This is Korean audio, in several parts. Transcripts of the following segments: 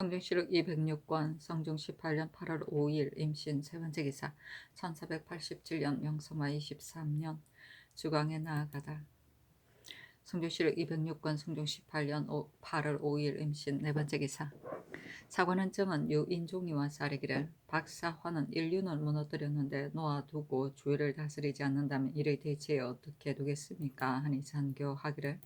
성중시록 206권 성중 18년 8월 5일 임신 세 번째 기사 1487년 명성화 23년 주광에 나아가다. 성중시록 206권 성중 18년 8월 5일 임신 네 번째 기사 사관은 정은 유인종이 와서 아뢰기를 박사화는 인륜을 무너뜨렸는데 놓아두고 주위를 다스리지 않는다면 이를 대체에 어떻게 두겠습니까 하니 잔교하기를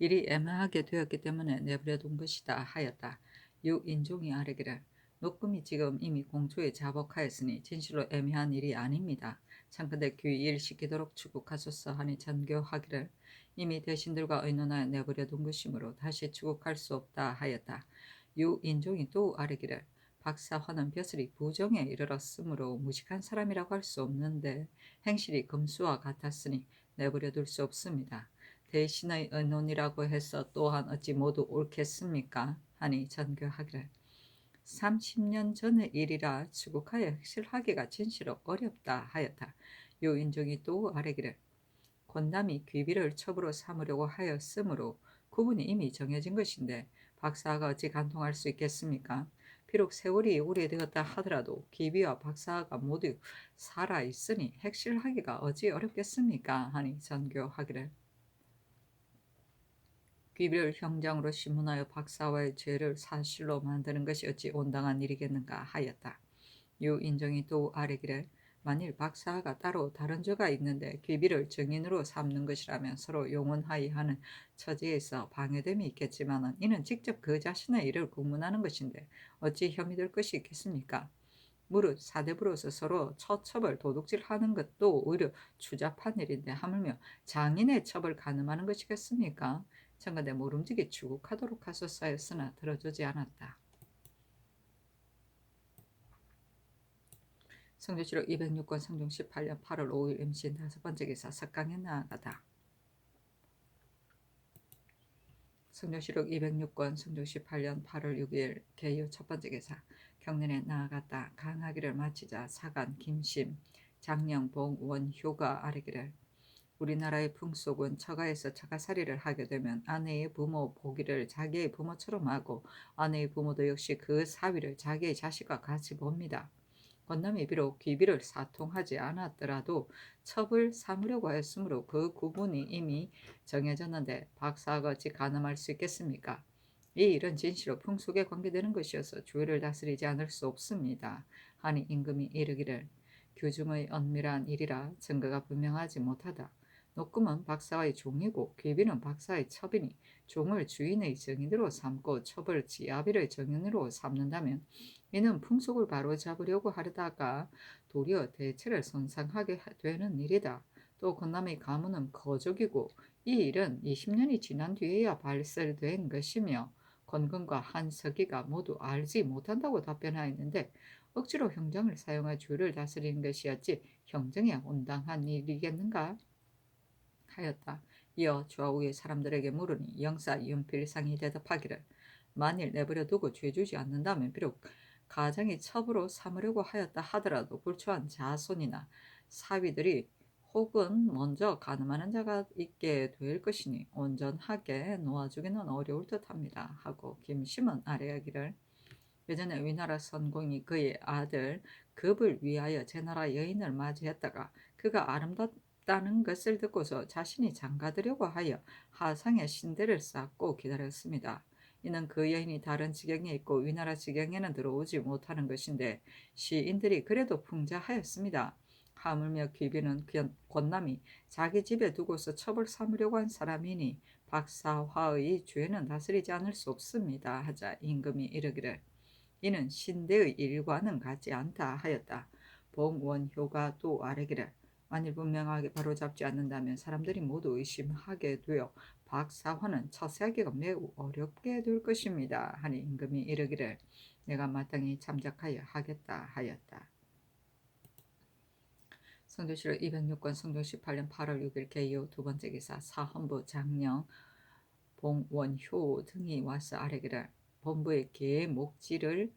일이 애매하게 되었기 때문에 내버려둔 것이다 하였다. 유인종이 아뢰기를 녹금이 지금 이미 공초에 자복하였으니 진실로 애매한 일이 아닙니다. 참건대 귀일시키도록 추국하소서 하니 전교하기를 이미 대신들과 의논하여 내버려둔 것이므로 다시 추국할 수 없다 하였다. 유인종이 또 아뢰기를 박사화는 벼슬이 부정에 이르렀으므로 무식한 사람이라고 할 수 없는데 행실이 금수와 같았으니 내버려둘 수 없습니다. 대신의 의논이라고 해서 또한 어찌 모두 옳겠습니까? 하니 전교하기를 30년 전의 일이라 추국하여 확실하기가 진실로 어렵다 하였다. 유인종이 또 아뢰기를 권남이 귀비를 첩으로 삼으려고 하였으므로 구분이 이미 정해진 것인데 박사가 어찌 간통할 수 있겠습니까? 비록 세월이 오래되었다 하더라도 귀비와 박사가 모두 살아있으니 핵실하기가 어찌 어렵겠습니까? 하니 전교하기를 귀비를 형장으로 신문하여 박사와의 죄를 사실로 만드는 것이 어찌 온당한 일이겠는가 하였다. 유인정이 또 아뢰기를 만일 박사가 따로 다른 죄가 있는데 귀비를 증인으로 삼는 것이라면 서로 용언하이 하는 처지에서 방해됨이 있겠지만 이는 직접 그 자신의 일을 구문하는 것인데 어찌 혐의 될 것이 있겠습니까? 무릇 사대부로서 서로 처첩을 도둑질하는 것도 오히려 추잡한 일인데 하물며 장인의 첩을 가늠하는 것이겠습니까? 청가대 모름지기 추국하도록 하소서 하였으나 들어주지 않았다. 성조시록 206권 성중 18년 8월 5일 임신 다섯 번째 기사 석강에 나아가다. 성조시록 206권 성중 18년 8월 6일 개유 첫 번째 기사 경년에 나아갔다. 강하기를 마치자 사간 김심 장령 봉원효가 아뢰기를 우리나라의 풍속은 처가에서 처가살이를 하게 되면 아내의 부모 보기를 자기의 부모처럼 하고 아내의 부모도 역시 그 사위를 자기의 자식과 같이 봅니다. 권남이 비록 귀비를 사통하지 않았더라도 첩을 삼으려고 했으므로 그 구분이 이미 정해졌는데 박사가 어찌 가늠할 수 있겠습니까? 이 일은 진실로 풍속에 관계되는 것이어서 주위를 다스리지 않을 수 없습니다. 하니 임금이 이르기를 규중의 엄밀한 일이라 증거가 분명하지 못하다. 녹금은 박사의 종이고 귀비는 박사의 첩이니 종을 주인의 정인으로 삼고 첩을 지아비의 정인으로 삼는다면 이는 풍속을 바로잡으려고 하려다가 도리어 대체를 손상하게 되는 일이다. 또 권남의 가문은 거족이고 이 일은 20년이 지난 뒤에야 발설된 것이며 권근과 한석이가 모두 알지 못한다고 답변하였는데 억지로 형정을 사용해 주를 다스리는 것이었지 형정에 온당한 일이겠는가? 하였다. 이어 좌우의 사람들에게 물으니 영사 윤필상이 대답하기를 만일 내버려두고 죄주지 않는다면 비록 가장이 첩으로 삼으려고 하였다 하더라도 불초한 자손이나 사위들이 혹은 먼저 가늠하는 자가 있게 될 것이니 온전하게 놓아주기는 어려울 듯합니다. 하고 김심은 아뢰하기를 예전에 위나라 선공이 그의 아들 급을 위하여 제나라 여인을 맞이했다가 그가 아름답다는 것을 듣고서 자신이 장가들려고 하여 하상의 신대를 쌓고 기다렸습니다. 이는 그 여인이 다른 지경에 있고 위나라 지경에는 들어오지 못하는 것인데 시인들이 그래도 풍자하였습니다. 하물며 귀비는 권남이 자기 집에 두고서 첩을 삼으려고 한 사람이니 박사화의 죄는 다스리지 않을 수 없습니다. 하자 임금이 이르기를 이는 신대의 일과는 같지 않다 하였다. 봉원효가 또 아뢰기를 만일 분명하게 바로잡지 않는다면 사람들이 모두 의심하게 되어 박사화는 처세하기가 매우 어렵게 될 것입니다. 하니 임금이 이르기를 내가 마땅히 참작하여 하겠다 하였다. 성조시록 206권 성종 18년 8월 6일 개요 두 번째 기사 사헌부 장령 봉원효 등이 와서 아뢰기를 본부의 개 목지를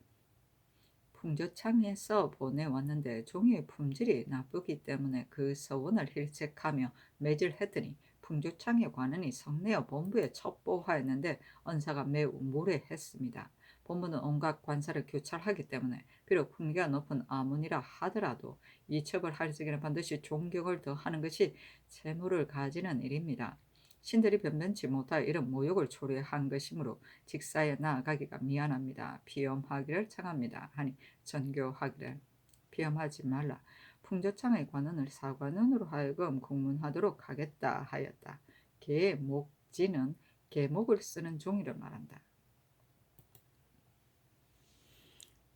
풍조창에서 보내왔는데 종이의 품질이 나쁘기 때문에 그 서원을 hil책하며 매질했더니 풍조창에 관원이 성내어 본부에 첩보하였는데 언사가 매우 무례했습니다. 본부는 온갖 관사를 교찰하기 때문에 비록 품계가 높은 아문이라 하더라도 이 첩을 할 적에는 반드시 존경을 더하는 것이 채무를 가지는 일입니다. 신들이 변변치 못하여 이런 모욕을 초래한 것이므로 직사에 나아가기가 미안합니다. 비엄하기를 청합니다. 하니 전교하기를 비엄하지 말라. 풍조창의 관원을 사관원으로 하여금 공문하도록 하겠다 하였다. 계목지는 계목을 쓰는 종이를 말한다.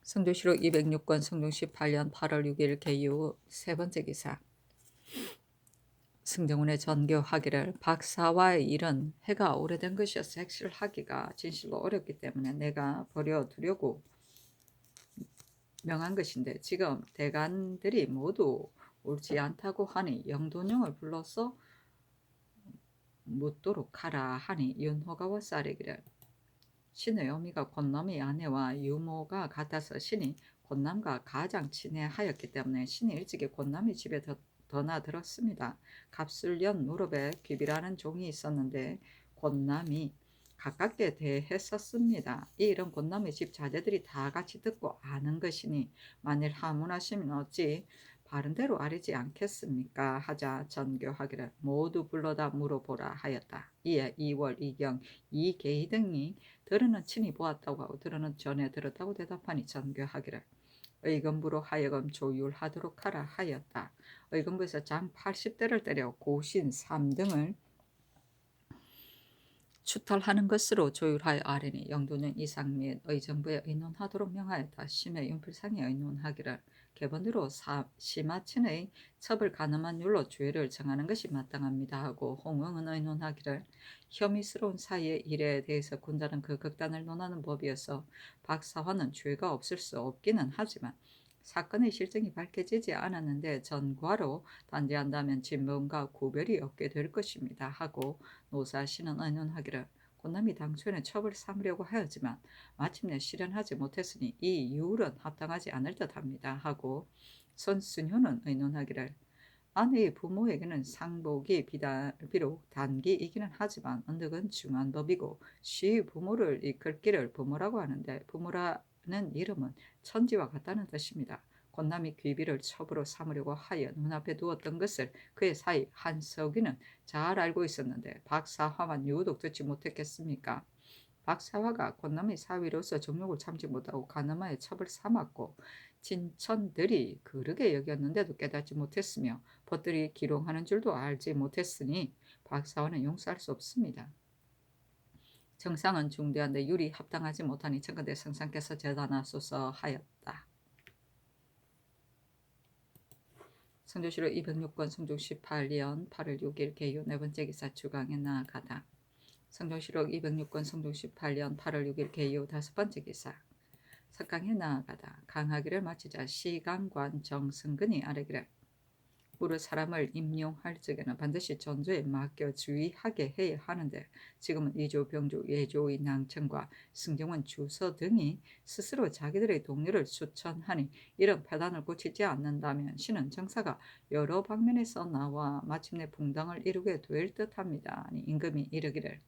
성조실록 206권 성종 18년 8월 6일 개유 세 번째 기사. 승정원의 전교하기를 박사와의 일은 해가 오래된 것이어서 핵실하기가 진실로 어렵기 때문에 내가 버려두려고 명한 것인데 지금 대간들이 모두 옳지 않다고 하니 영돈용을 불러서 묻도록 하라 하니 윤호가와 쌀이기를 신의 어미가 권남의 아내와 유모가 같아서 신이 권남과 가장 친애하였기 때문에 신이 일찍이 권남의 집에 드나들었습니다. 갑술련 무릎에 귀비라는 종이 있었는데 권남이 가깝게 대했었습니다. 이 일은 권남의 집 자제들이 다 같이 듣고 아는 것이니 만일 하문하시면 어찌 바른대로 아리지 않겠습니까? 하자 전교하기를 모두 불러다 물어보라 하였다. 이에 2월 2경 이계희 등이 들으는 친히 보았다고 하고 들으는 전에 들었다고 대답하니 전교하기를 의금부로 하여금 조율하도록 하라 하였다. 의금부에서 장 80대를 때려 고신 3등을 추탈하는 것으로 조율하여 아뢰니 영도는 이상 및 의정부에 의논하도록 명하였다. 심의 윤필상에 의논하기를 개번으로 심하친의 첩을 가늠한 율로 죄를 정하는 것이 마땅합니다 하고 홍응은 의논하기를 혐의스러운 사이의 일에 대해서 군자는 그 극단을 논하는 법이어서 박사화는 죄가 없을 수 없기는 하지만 사건의 실정이 밝혀지지 않았는데 전과로 단죄한다면 진범과 구별이 없게 될 것입니다 하고 노사신은 의논하기를 권남이 당초에는 첩을 삼으려고 하였지만 마침내 실현하지 못했으니 이 이율은 합당하지 않을 듯합니다 하고 손순효는 의논하기를 아내의 부모에게는 상복이 비록 단기이기는 하지만 언덕은 중한 법이고 시의 부모를 이끌 길을 부모라고 하는데 부모라는 이름은 천지와 같다는 뜻입니다. 권남이 귀비를 첩으로 삼으려고 하여 눈앞에 두었던 것을 그의 사이 한석이는 잘 알고 있었는데 박사화만 유독 듣지 못했겠습니까? 박사화가 권남의 사위로서 정욕을 참지 못하고 가늠하여 첩을 삼았고 친천들이 그르게 여겼는데도 깨닫지 못했으며 벗들이 기롱하는 줄도 알지 못했으니 박사화는 용서할 수 없습니다. 정상은 중대한데 율이 합당하지 못하니 청근대 성상께서 재단하소서 하였다. 성조실록 206권 성종 18년 8월 6일 개요 네 번째 기사 주강에 나아가다. 성종실록 206권 성종 18년 8월 6일 개요 다섯 번째 기사. 석강에 나아가다. 강하기를 마치자 시강관 정승근이 아뢰기를 무릇 사람을 임용할 적에는 반드시 전조에 맡겨 주의하게 해야 하는데 지금은 이조 병조 예조의 낭청과 승정원 주서 등이 스스로 자기들의 동료를 추천하니 이런 폐단을 고치지 않는다면 신은 정사가 여러 방면에서 나와 마침내 붕당을 이루게 될 듯합니다. 아니 임금이 이르기를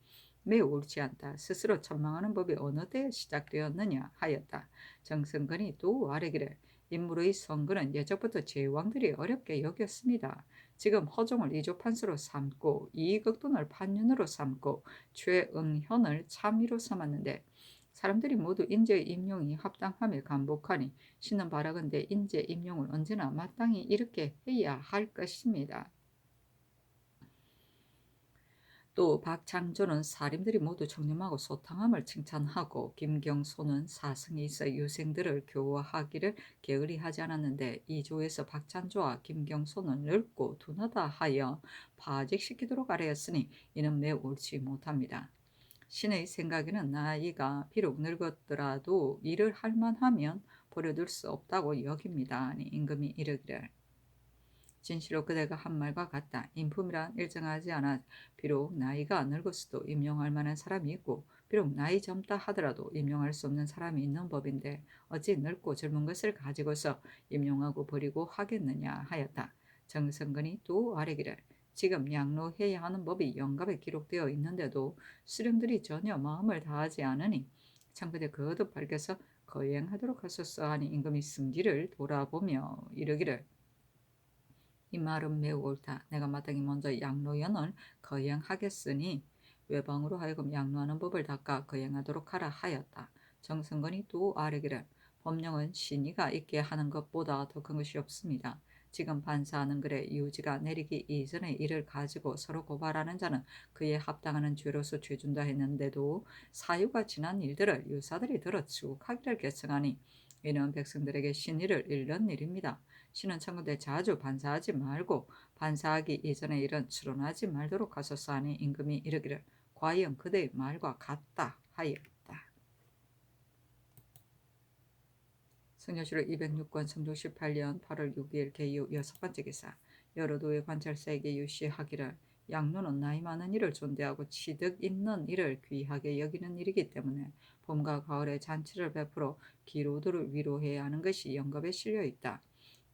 매우 옳지 않다. 스스로 천망하는 법이 어느 때에 시작되었느냐 하였다. 정승근이 또 아뢰기를 인물의 선거는 예적부터 제왕들이 어렵게 여겼습니다. 지금 허종을 이조판수로 삼고 이익극돈을 판윤으로 삼고 최응현을 참의로 삼았는데 사람들이 모두 인재의 임용이 합당함에 감복하니 신은 바라건대 인재 임용을 언제나 마땅히 이렇게 해야 할 것입니다. 또 박창조는 사림들이 모두 청렴하고 소탕함을 칭찬하고 김경소는 사성이 있어 유생들을 교화하기를 게으리하지 않았는데 이 조에서 박찬조와 김경소는 늙고 둔하다 하여 파직시키도록 아뢰었으니 이는 매우 옳지 못합니다. 신의 생각에는 나이가 비록 늙었더라도 일을 할 만하면 버려둘 수 없다고 여깁니다. 아니 임금이 이르기를 진실로 그대가 한 말과 같다. 인품이란 일정하지 않아 비록 나이가 늙었어도 임용할 만한 사람이 있고 비록 나이 젊다 하더라도 임용할 수 없는 사람이 있는 법인데 어찌 늙고 젊은 것을 가지고서 임용하고 버리고 하겠느냐 하였다. 정성근이 또 아뢰기를 지금 양로해야 하는 법이 영갑에 기록되어 있는데도 수령들이 전혀 마음을 다하지 않으니 창근에 거듭 밝혀서 거행하도록 하소서 하니 임금이 승기를 돌아보며 이르기를 이 말은 매우 옳다. 내가 마땅히 먼저 양로연을 거행하겠으니 외방으로 하여금 양로하는 법을 닦아 거행하도록 하라 하였다. 정승건이 또 아뢰기를 법령은 신의가 있게 하는 것보다 더 큰 것이 없습니다. 지금 반사하는 글에 유지가 내리기 이전의 일을 가지고 서로 고발하는 자는 그에 합당하는 죄로서 죄준다 했는데도 사유가 지난 일들을 유사들이 들어 추국하기를 결정하니 이는 백성들에게 신의를 잃는 일입니다. 신은 청구대 자주 반사하지 말고 반사하기 이전의 일은 추론하지 말도록 하소서 하니 임금이 이르기를 과연 그대의 말과 같다 하였다. 성녀실록 206권 성종 18년 8월 6일 개유 6번째 기사 여러도의 관찰사에게 유시하기를 양로는 나이 많은 이를 존대하고 취득 있는 이를 귀하게 여기는 일이기 때문에 봄과 가을에 잔치를 베풀어 기로도를 위로해야 하는 것이 영겁에 실려 있다.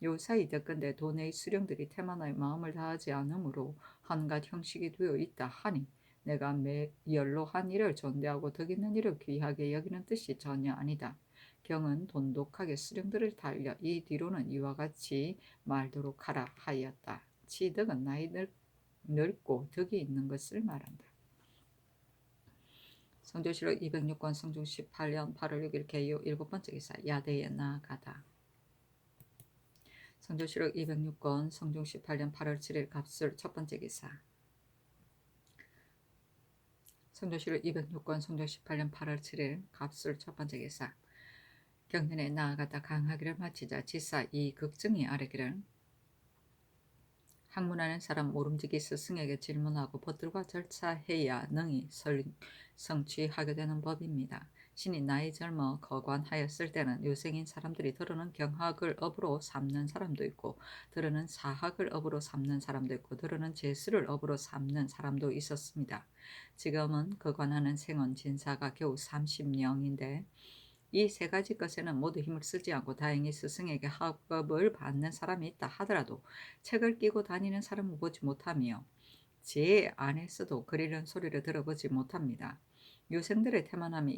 요사이 덕건대 도내의 수령들이 태만하여 마음을 다하지 않으므로 한갓 형식이 되어 있다 하니 내가 매열로 한 일을 존대하고 덕 있는 일을 귀하게 여기는 뜻이 전혀 아니다. 경은 돈독하게 수령들을 달려 이 뒤로는 이와 같이 말도록 하라 하였다. 치덕은 나이 늙고 덕이 있는 것을 말한다. 성조실록 206권 성종 18년 8월 6일 개요 7번째 기사 야대에 나아가다. 성조실록 206권 성종 18년 8월 7일 갑술 첫번째 기사 성조실록 206권 성종 18년 8월 7일 갑술 첫번째 기사 경전에 나아가다 강하기를 마치자 지사 이 극증이 아뢰기를 학문하는 사람 모름지기 스승에게 질문하고 법들과 절차해야 능히 성취하게 되는 법입니다. 신이 나이 젊어 거관하였을 때는 유생인 사람들이 들으는 경학을 업으로 삼는 사람도 있고 들으는 사학을 업으로 삼는 사람도 있고 들으는 재수를 업으로 삼는 사람도 있었습니다. 지금은 거관하는 생원 진사가 겨우 30명인데 이 세 가지 것에는 모두 힘을 쓰지 않고 다행히 스승에게 학업을 받는 사람이 있다 하더라도 책을 끼고 다니는 사람을 보지 못하며 제 안에서도 그리는 소리를 들어보지 못합니다. 유생들의 태만함이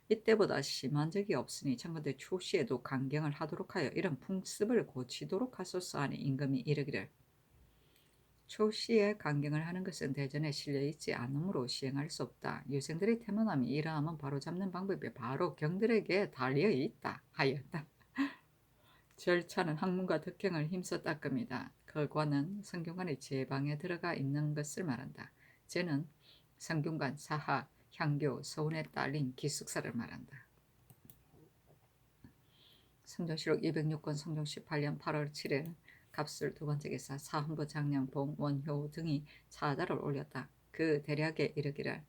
이때보다 심한 적이 없으니 청건대 초시에도 강경을 하도록 하여 이런 풍습을 고치도록 하소서 하니 임금이 이르기를 초시에 강경을 하는 것은 대전에 실려있지 않으므로 시행할 수 없다. 유생들의 태만함이 이러하면 바로잡는 방법이 바로 경들에게 달려있다 하였다. 절차는 학문과 덕경을 힘써 닦습니다. 거관은 성균관의 제방에 들어가 있는 것을 말한다. 쟤는 성균관, 사학, 향교, 서운에 딸린 기숙사를 말한다. 성종실록 206권 성종 18년 8월 7일 갑술 두번째 기사 사헌부 장령 봉 원효 등이 차다를 올렸다. 그 대략에 이르기를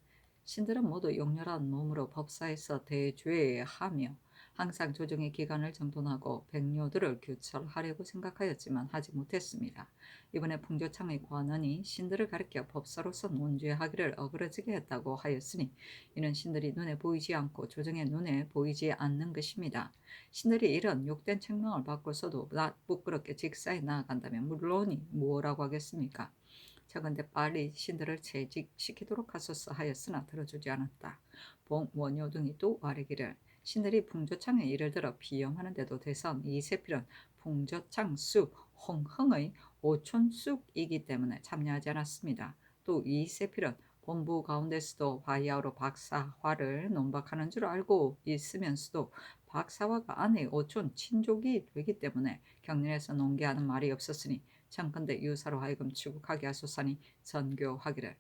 신들은 모두 용렬한 몸으로 법사에서 대죄하며 항상 조정의 기간을 정돈하고 백료들을 규철하려고 생각하였지만 하지 못했습니다. 이번에 풍조창의 관원이 신들을 가리켜 법사로서 논죄하기를 어그러지게 했다고 하였으니 이는 신들이 눈에 보이지 않고 조정의 눈에 보이지 않는 것입니다. 신들이 이런 욕된 책망을 받고서도 부끄럽게 직사에 나아간다면 물론이 뭐라고 하겠습니까? 저건데 빨리 신들을 채직시키도록 하소서 하였으나 들어주지 않았다. 봉, 원효 등이 또 아뢰기를 신들이 풍조창에 이를 들어 비염하는데도 대선 이세필은 풍조창 쑥, 홍흥의 오촌쑥이기 때문에 참여하지 않았습니다. 또 이세필은 본부 가운데서도 화야로 박사화를 논박하는 줄 알고 있으면서도 박사화가 아내의 오촌 친족이 되기 때문에 경륜에서 논개하는 말이 없었으니 청건대 유사로 하여금 추국하게 하소서니 전교하기를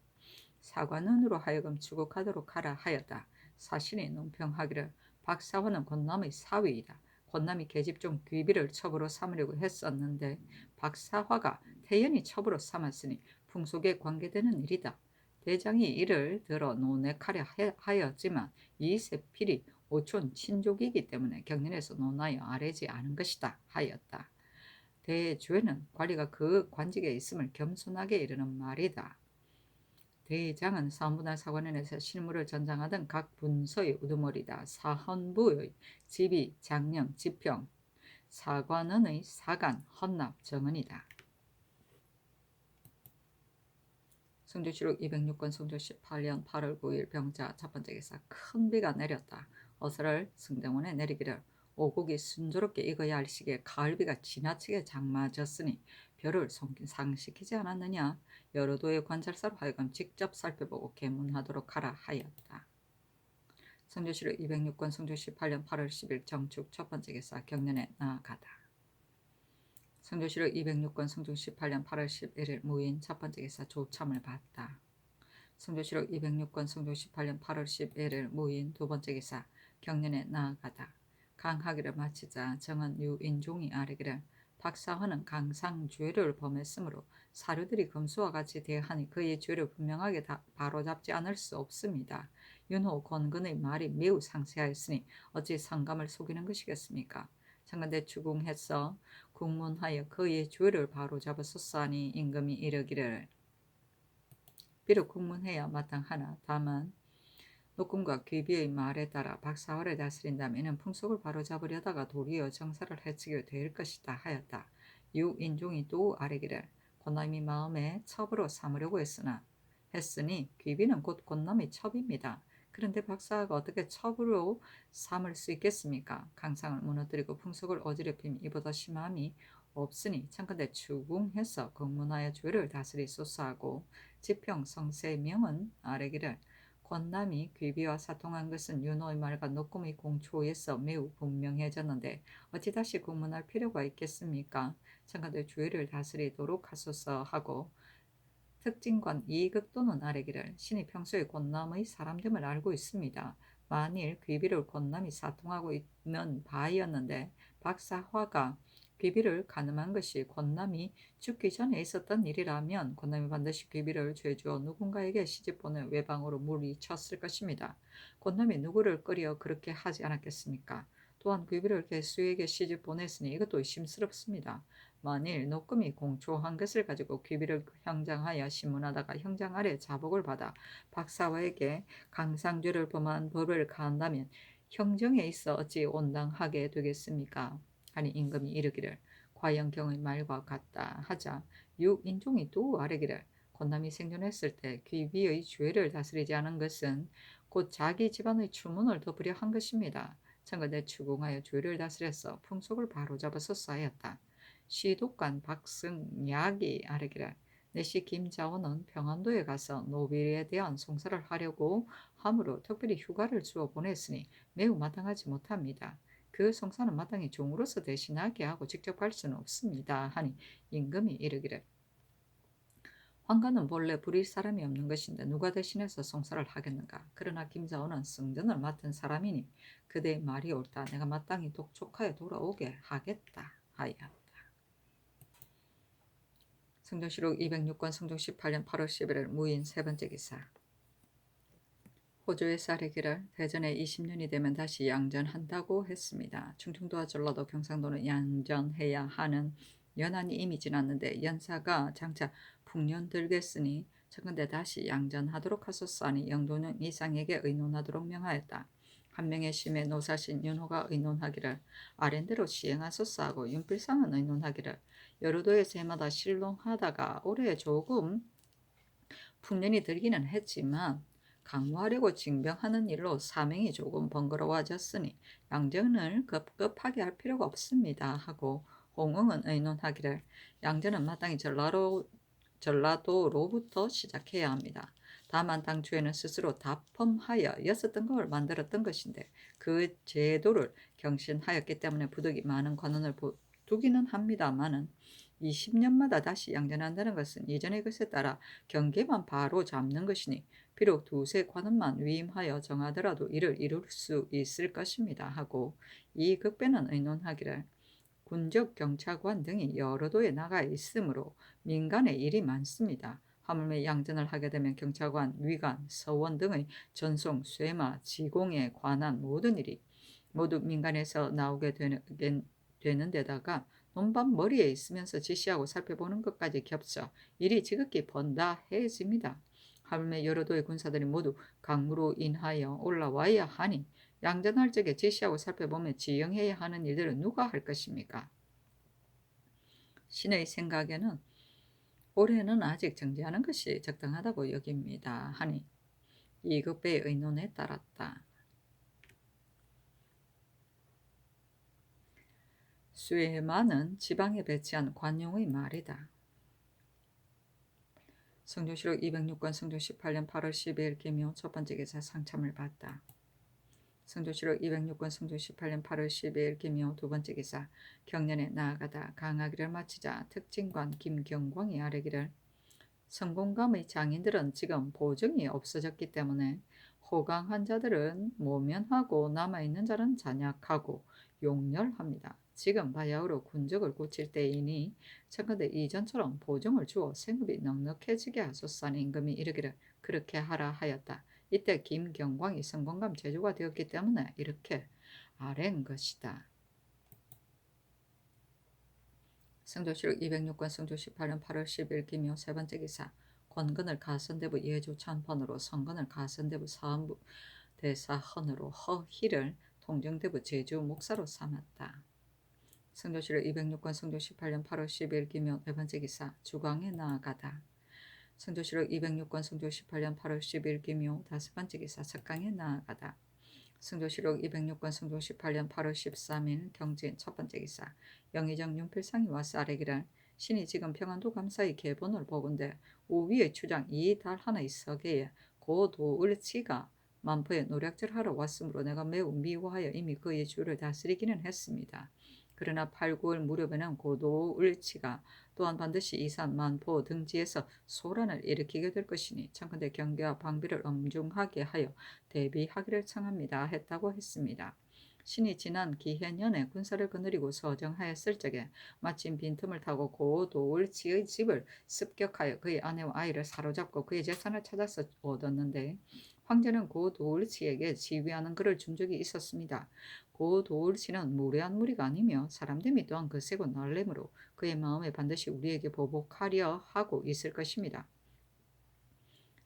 사관원으로 하여금 추국하도록 하라 하였다. 사신이 논평하기를 박사화는 권남의 사위이다. 권남이 계집종 귀비를 첩으로 삼으려고 했었는데 박사화가 태연히 첩으로 삼았으니 풍속에 관계되는 일이다. 대장이 이를 들어 논핵하려 하였지만 이세필이 오촌 친족이기 때문에 경륜에서 논하여 아뢰지 않은 것이다 하였다. 대죄는 관리가 그 관직에 있음을 겸손하게 이르는 말이다. 대장은 사헌부나 사관원에서 실무를 전장하던 각 분서의 우두머리다. 사헌부의 지비, 장령, 지평, 사관원의 사간, 헌납, 정언이다. 성조실록 206권 성조 18년 8월 9일 병자 첫 번째 기사. 큰 비가 내렸다. 어서를 승정원에 내리기를 오곡이 순조롭게 익어야 할 시기에 가을비가 지나치게 장마졌으니 벼를 상시키지 않았느냐. 여러 도의 관찰사로 하여금 직접 살펴보고 계문하도록 하라 하였다. 성조실록 206권 성조 18년 8월 10일 정축 첫 번째 기사. 경련에 나아가다. 성조실록 206권 성조 18년 8월 11일 무인 첫 번째 기사. 조참을 받다. 성조실록 206권 성조 18년 8월 11일 무인 두 번째 기사. 경련에 나아가다. 강하기를 마치자 정은 유인종이 아뢰기를 박사화는 강상 죄를 범했으므로 사료들이 금수와 같이 대하니 그의 죄를 분명하게 바로잡지 않을 수 없습니다. 윤호 권근의 말이 매우 상세하였으니 어찌 상감을 속이는 것이겠습니까? 장건대 추궁해서 국문하여 그의 죄를 바로잡았었사니 임금이 이르기를 비록 국문해야 마땅하나 다만 노금과 귀비의 말에 따라 박사화를 다스린다면 이는 풍속을 바로잡으려다가 도리어 정사를 해치게 될 것이다 하였다. 유인종이 또 아뢰기를 권남이 마음에 첩으로 삼으려고 했으니 귀비는 곧 권남의 첩입니다. 그런데 박사가 어떻게 첩으로 삼을 수 있겠습니까? 강상을 무너뜨리고 풍속을 어지럽힘 이보다 심함이 없으니 참건대 추궁해서 공문하여 죄를 다스리소서 하고 지평 성세명은 아뢰기를 권남이 귀비와 사통한 것은 윤호의 말과 노금의 공초에서 매우 분명해졌는데 어찌 다시 공문할 필요가 있겠습니까? 참건대 죄를 다스리도록 하소서 하고 특징관 이극도는 아뢰기를 신이 평소에 권남의 사람됨을 알고 있습니다. 만일 귀비를 권남이 사통하고 있는 바이었는데 박사화가 귀비를 가늠한 것이 권남이 죽기 전에 있었던 일이라면 권남이 반드시 귀비를 죄주어 누군가에게 시집보내 외방으로 물리쳤을 것입니다. 권남이 누구를 끌여 그렇게 하지 않았겠습니까? 또한 귀비를 개수에게 시집보냈으니 이것도 의심스럽습니다. 만일 노금이 공초한 것을 가지고 귀비를 형장하여 신문하다가 형장 아래 자복을 받아 박사화에게 강상죄를 범한 법을 가한다면 형정에 있어 어찌 온당하게 되겠습니까? 하니 임금이 이르기를 과연경의 말과 같다 하자 유인종이 또 아뢰기를 권남이 생존했을 때 귀비의 죄를 다스리지 않은 것은 곧 자기 집안의 추문을 덮으려 한 것입니다. 청건대 추궁하여 죄를 다스려서 풍속을 바로잡아서 하였다. 시독관 박승약이 아뢰기를 내시 김자원은 평안도에 가서 노비에 대한 송사를 하려고 함으로 특별히 휴가를 주어 보냈으니 매우 마땅하지 못합니다. 그 송사는 마땅히 종으로서 대신하게 하고 직접 할 수는 없습니다. 하니 임금이 이르기를 황가는 본래 부릴 사람이 없는 것인데 누가 대신해서 송사를 하겠는가. 그러나 김자원은 승전을 맡은 사람이니 그대의 말이 옳다. 내가 마땅히 독촉하여 돌아오게 하겠다 하였다. 성조실록 206권 성조 18년 8월 11일 무인 세 번째 기사. 호조의 쌀이기를 대전에 20년이 되면 다시 양전한다고 했습니다. 충청도와 전라도 경상도는 양전해야 하는 연한이 이미 지났는데 연사가 장차 풍년 들겠으니 청건대 다시 양전하도록 하소서하니 영도는 이상에게 의논하도록 명하였다. 한 명의 심의 노사신 윤호가 의논하기를 아랜대로 시행하소서 하고 윤필상은 의논하기를 여러 도에서 해마다 실롱하다가 올해 조금 풍년이 들기는 했지만 강화하려고 징병하는 일로 사명이 조금 번거로워졌으니 양전을 급급하게 할 필요가 없습니다 하고 홍응은 의논하기를 양전은 마땅히 전라도로부터 시작해야 합니다. 다만 당초에는 스스로 답험하여 6등급을 만들었던 것인데 그 제도를 경신하였기 때문에 부득이 많은 관원을 두기는 합니다마는 20년마다 다시 양전한다는 것은 이전의 것에 따라 경계만 바로 잡는 것이니 비록 두세 관원만 위임하여 정하더라도 이를 이룰 수 있을 것입니다 하고 이 극배는 의논하기를 군적 경찰관 등이 여러 도에 나가 있으므로 민간의 일이 많습니다. 하물며 양전을 하게 되면 경찰관, 위관, 서원 등의 전송, 쇠마, 지공에 관한 모든 일이 모두 민간에서 나오게 되는 데다가 논밭 머리에 있으면서 지시하고 살펴보는 것까지 겹쳐 일이 지극히 번다해집니다. 하물며 여러 도의 군사들이 모두 강무로 인하여 올라와야 하니 양전할 적에 지시하고 살펴보며 지형해야 하는 일들은 누가 할 것입니까? 신의 생각에는 올해는 아직 정지하는 것이 적당하다고 여깁니다. 하니 이급배의 의논에 따랐다. 수에만은 지방에 배치한 관용의 말이다. 성조실록 206권 성조 18년 8월 12일 김효 첫 번째 기사 상참을 받다. 성조실록 206권 성조 18년 8월 12일 김효 두 번째 기사 경년에 나아가다 강하기를 마치자 특징관 김경광이 아뢰기를 성공감의 장인들은 지금 보증이 없어졌기 때문에 호강 환자들은 모면하고 남아있는 자는 잔약하고 용렬합니다. 지금 바야흐로 군적을 고칠 때이니 청컨대 이전처럼 보증을 주어 생업이 넉넉해지게 하소서니 임금이 이르기를 그렇게 하라 하였다. 이때 김경광이 성공감 제조가 되었기 때문에 이렇게 아뢰는 것이다. 성조실록 206권 성조 18년 8월 10일 김효 세 번째 기사 권근을 가선대부 예조 참판으로 성근을 가선대부 사헌부 대사 헌으로 허희를 통정대부 제주 목사로 삼았다. 성조실록 206권 성조 18년 8월 10일 김효 네 번째 기사 주광에 나아가다. 성조실록 206권 성조 18년 8월 10일 김효 다섯 번째 기사 석강에 나아가다. 성조실록 206권 성조 18년 8월 13일 경진 첫 번째 기사 영의정 윤필상이 와서 아뢰기를 신이 지금 평안도 감사의 계본을 보건대 우위의 추장 이달 하나의 서계에 고도을치가 만포에 노략질 하러 왔으므로 내가 매우 미워하여 이미 그의 주를 다스리기는 했습니다. 그러나 8, 9월 무렵에는 고도을치가 또한 반드시 이산 만포 등지에서 소란을 일으키게 될 것이니 청컨대 경계와 방비를 엄중하게 하여 대비하기를 청합니다 했다고 했습니다. 신이 지난 기해년에 군사를 거느리고 서정하였을 적에 마침 빈틈을 타고 고도을치의 집을 습격하여 그의 아내와 아이를 사로잡고 그의 재산을 찾아서 얻었는데 황제는 고도을치에게 지휘하는 글을 준 적이 있었습니다. 고도을치는 무례한 무리가 아니며 사람됨이 또한 거세고 날래므로 그의 마음에 반드시 우리에게 보복하려 하고 있을 것입니다.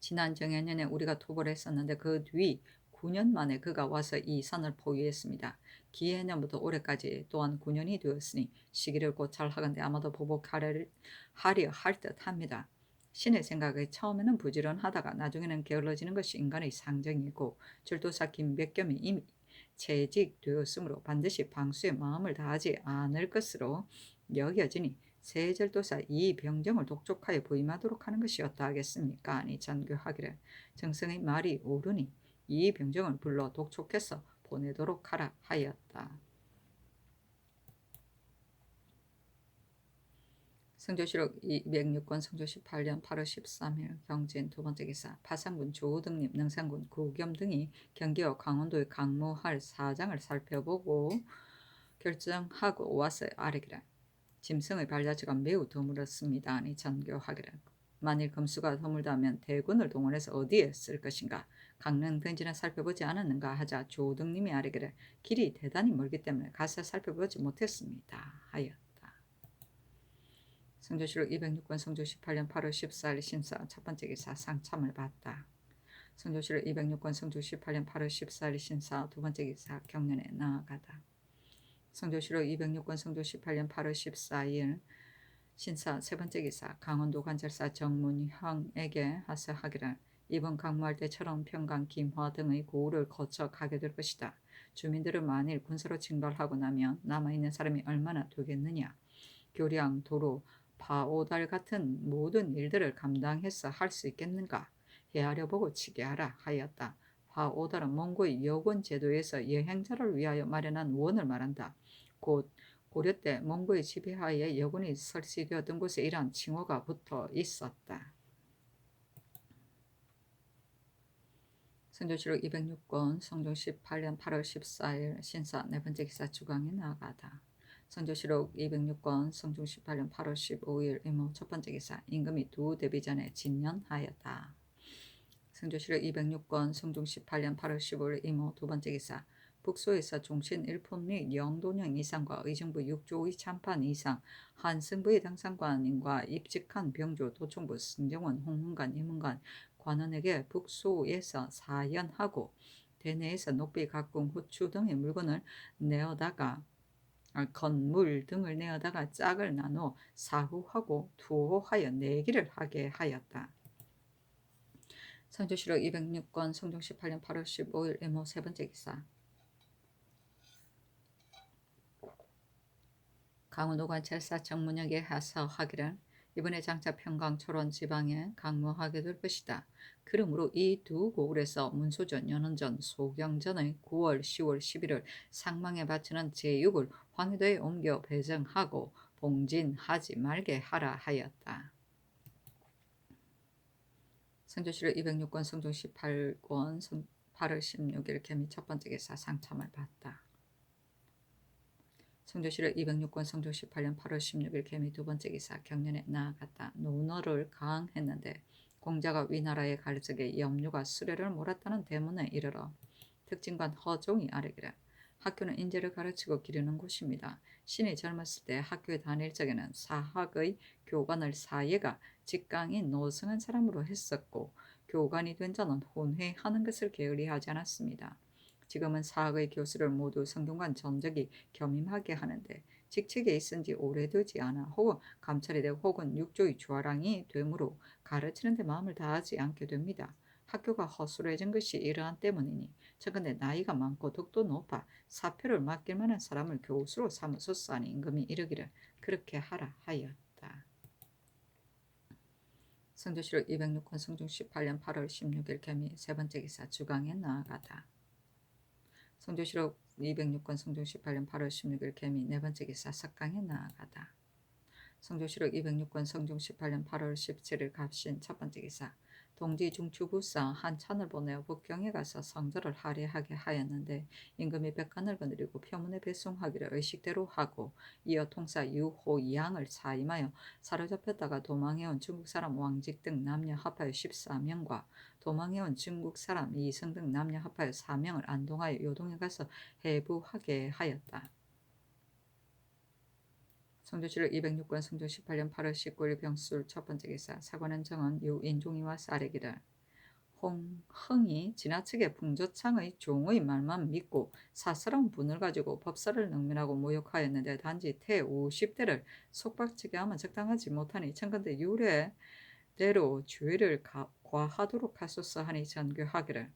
지난 정해년에 우리가 토벌을 했었는데 그 뒤 9년 만에 그가 와서 이 산을 포위했습니다. 기해년부터 올해까지 또한 9년이 되었으니 시기를 곧 잘하건대 아마도 보복하려 할 듯합니다. 신의 생각에 처음에는 부지런하다가 나중에는 게을러지는 것이 인간의 상정이고 절도사 김백겸이 이미 채직되었으므로 반드시 방수의 마음을 다하지 않을 것으로 여겨지니 새 절도사 이병정을 독촉하여 부임하도록 하는 것이었다 하겠습니까? 아니 전교하기를 정성의 말이 옳으니 이병정을 불러 독촉해서 보내도록 하라 하였다. 성조실록 206권 성조 18년 8월 13일 경진 두 번째 기사 파산군 조우등림 능산군 구겸 등이 경기와 강원도에 강무할 사장을 살펴보고 결정하고 와서 아뢰기를 짐승의 발자취가 매우 드물었습니다. 아니 전교하기를 만일 금수가 드물다면 대군을 동원해서 어디에 쓸 것인가 강릉 등지는 살펴보지 않았는가 하자 조우등님이 아뢰기를 길이 대단히 멀기 때문에 가서 살펴보지 못했습니다 하였다. 성조실록 206권 성조 18년 8월 14일 신사 첫 번째 기사 상참을 받다. 성조실록 206권 성조 18년 8월 14일 신사 두 번째 기사 경련에 나아가다. 성조실록 206권 성조 18년 8월 14일 신사 세 번째 기사 강원도 관찰사 정문형에게 하사하기를 이번 강무할 때처럼 평강, 김화 등의 고을을 거쳐 가게 될 것이다. 주민들은 만일 군사로 징발하고 나면 남아있는 사람이 얼마나 되겠느냐. 교량, 도로, 파오달 같은 모든 일들을 감당해서 할 수 있겠는가 헤아려 보고 치게 하라 하였다. 파오달은 몽고의 여권 제도에서 여행자를 위하여 마련한 원을 말한다. 곧 고려 때 몽고의 지배하에 여군이 설치되었던 곳에 이러한 칭호가 붙어 있었다. 성조실록 206권 성종 18년 8월 14일 신사 네 번째 기사 주광에 나아가다. 성조실록 206권 성종 18년 8월 15일 이모 첫 번째 기사 임금이 두 데뷔전에 진년하였다. 성조실록 206권 성종 18년 8월 15일 이모 두 번째 기사 북소에서 종신 1품 및 영도령 이상과 의정부 6조의 참판 이상 한승부의 당상관인과 입직한 병조 도총부 승정원 홍문관 이문관 관원에게 북소에서 사연하고 대내에서 녹비 각궁 후추 등의 물건을 내어다가 건물 등을 내어다가 짝을 나누어 사후하고 투호하여 내기를 하게 하였다. 성조실록 206권 성종 18년 8월 15일 외모 세 번째 기사. 강원도관 찰사 정문역에 하사하기를 이번에 장차 평강 철원 지방에 강무하게 될 것이다. 그러므로 이 두 고을에서 문소전, 연원전, 소경전의 9월, 10월, 11월 상망에 바치는 제육을 황해도에 옮겨 배정하고 봉진하지 말게 하라 하였다. 성조실록 206권 성종 18권 8월 16일 개미 첫 번째 기사 상참을 받다. 성조실록 206권 성종 18년 8월 16일 개미 두 번째 기사 경련에 나아갔다. 논어를 강행했는데 공자가 위나라의 갈적에 염류가 수레를 몰았다는 대문에 이르러 특진관 허종이 아뢰기를 학교는 인재를 가르치고 기르는 곳입니다. 신이 젊었을 때 학교에 다닐 적에는 사학의 교관을 사예가 직강인 노성한 사람으로 했었고 교관이 된 자는 혼회하는 것을 게을리하지 않았습니다. 지금은 사학의 교수를 모두 성균관 전적이 겸임하게 하는데 직책에 있은 지 오래되지 않아 혹은 감찰이 되고 혹은 육조의 주화랑이 되므로 가르치는 데 마음을 다하지 않게 됩니다. 학교가 허술해진 것이 이러한 때문이니 최근에 나이가 많고 덕도 높아 사표를 맡길 만한 사람을 교수로 삼으소서 하니 임금이 이르기를 그렇게 하라 하였다. 성조실록 206권 성종 18년 8월 16일 개미 세 번째 기사 주강에 나아가다. 성조실록 206권 성종 18년 8월 16일 개미 네 번째 기사 석강에 나아가다. 성조실록 206권 성종 18년 8월 17일 갑신 첫 번째 기사 동지 중추부사 한찬을 보내어 북경에 가서 성절을 할애하게 하였는데 임금이 백관을 거느리고 표문에 배송하기를 의식대로 하고 이어 통사 유호양을 사임하여 사로잡혔다가 도망해온 중국사람 왕직 등 남녀 합하여 14명과 도망해온 중국사람 이성 등 남녀 합하여 4명을 안동하여 요동에 가서 해부하게 하였다. 성조실록 206권 성종 18년 8월 19일 병술 첫 번째 기사 사관원 정은 유인종이와 쌀에기를 홍흥이 지나치게 풍조창의 종의 말만 믿고 사스러운 분을 가지고 법사를 능멸하고 모욕하였는데 단지 태 50대를 속박치게 하면 적당하지 못하니 청건대 유례대로 주의를 과하도록 하소서 하니 전교하기를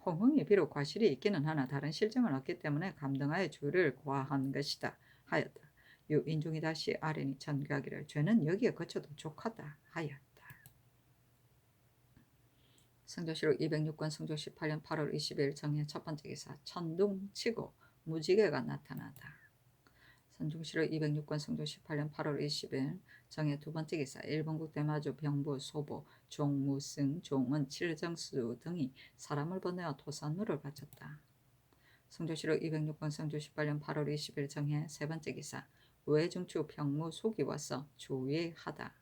홍흥이 비록 과실이 있기는 하나 다른 실정을 얻기 때문에 감등하여 주의를 과한 것이다 하였다. 유인종이 다시 아뢰니 전교하기를 죄는 여기에 거쳐도 족하다 하였다. 성조실록 206권 성종 18년 8월 20일 정해 첫 번째 기사 천둥치고 무지개가 나타나다. 성조실록 206권 성종 18년 8월 20일 정해 두 번째 기사 일본국 대마주 병부 소보 종무승 종은 칠정수 등이 사람을 보내어 토산루를 바쳤다. 성조실록 206권 성종 18년 8월 20일 정해 세 번째 기사 외중추 병무 속이 와서 주의하다.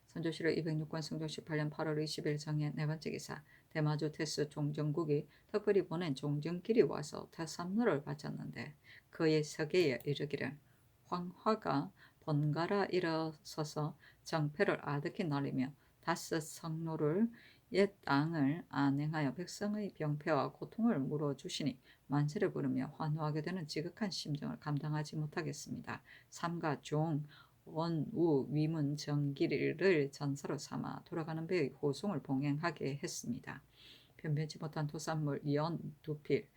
성조실록 206권 성종 18년 8월 20일 정해 네 번째 기사 대마주 태수 종정국이 특별히 보낸 종정길이 와서 태산루를 바쳤는데 그의 서계에 이르기를 황화가 번갈아 일어서서 정패를 아득히 날리며 다섯 성로를 옛 땅을 안행하여 백성의 병폐와 고통을 물어주시니 만세를 부르며 환호하게 되는 지극한 심정을 감당하지 못하겠습니다. 삼가 종 원우 위문 정기를 전사로 삼아 돌아가는 배의 호송을 봉행하게 했습니다. 변변치 못한 토산물 연 두필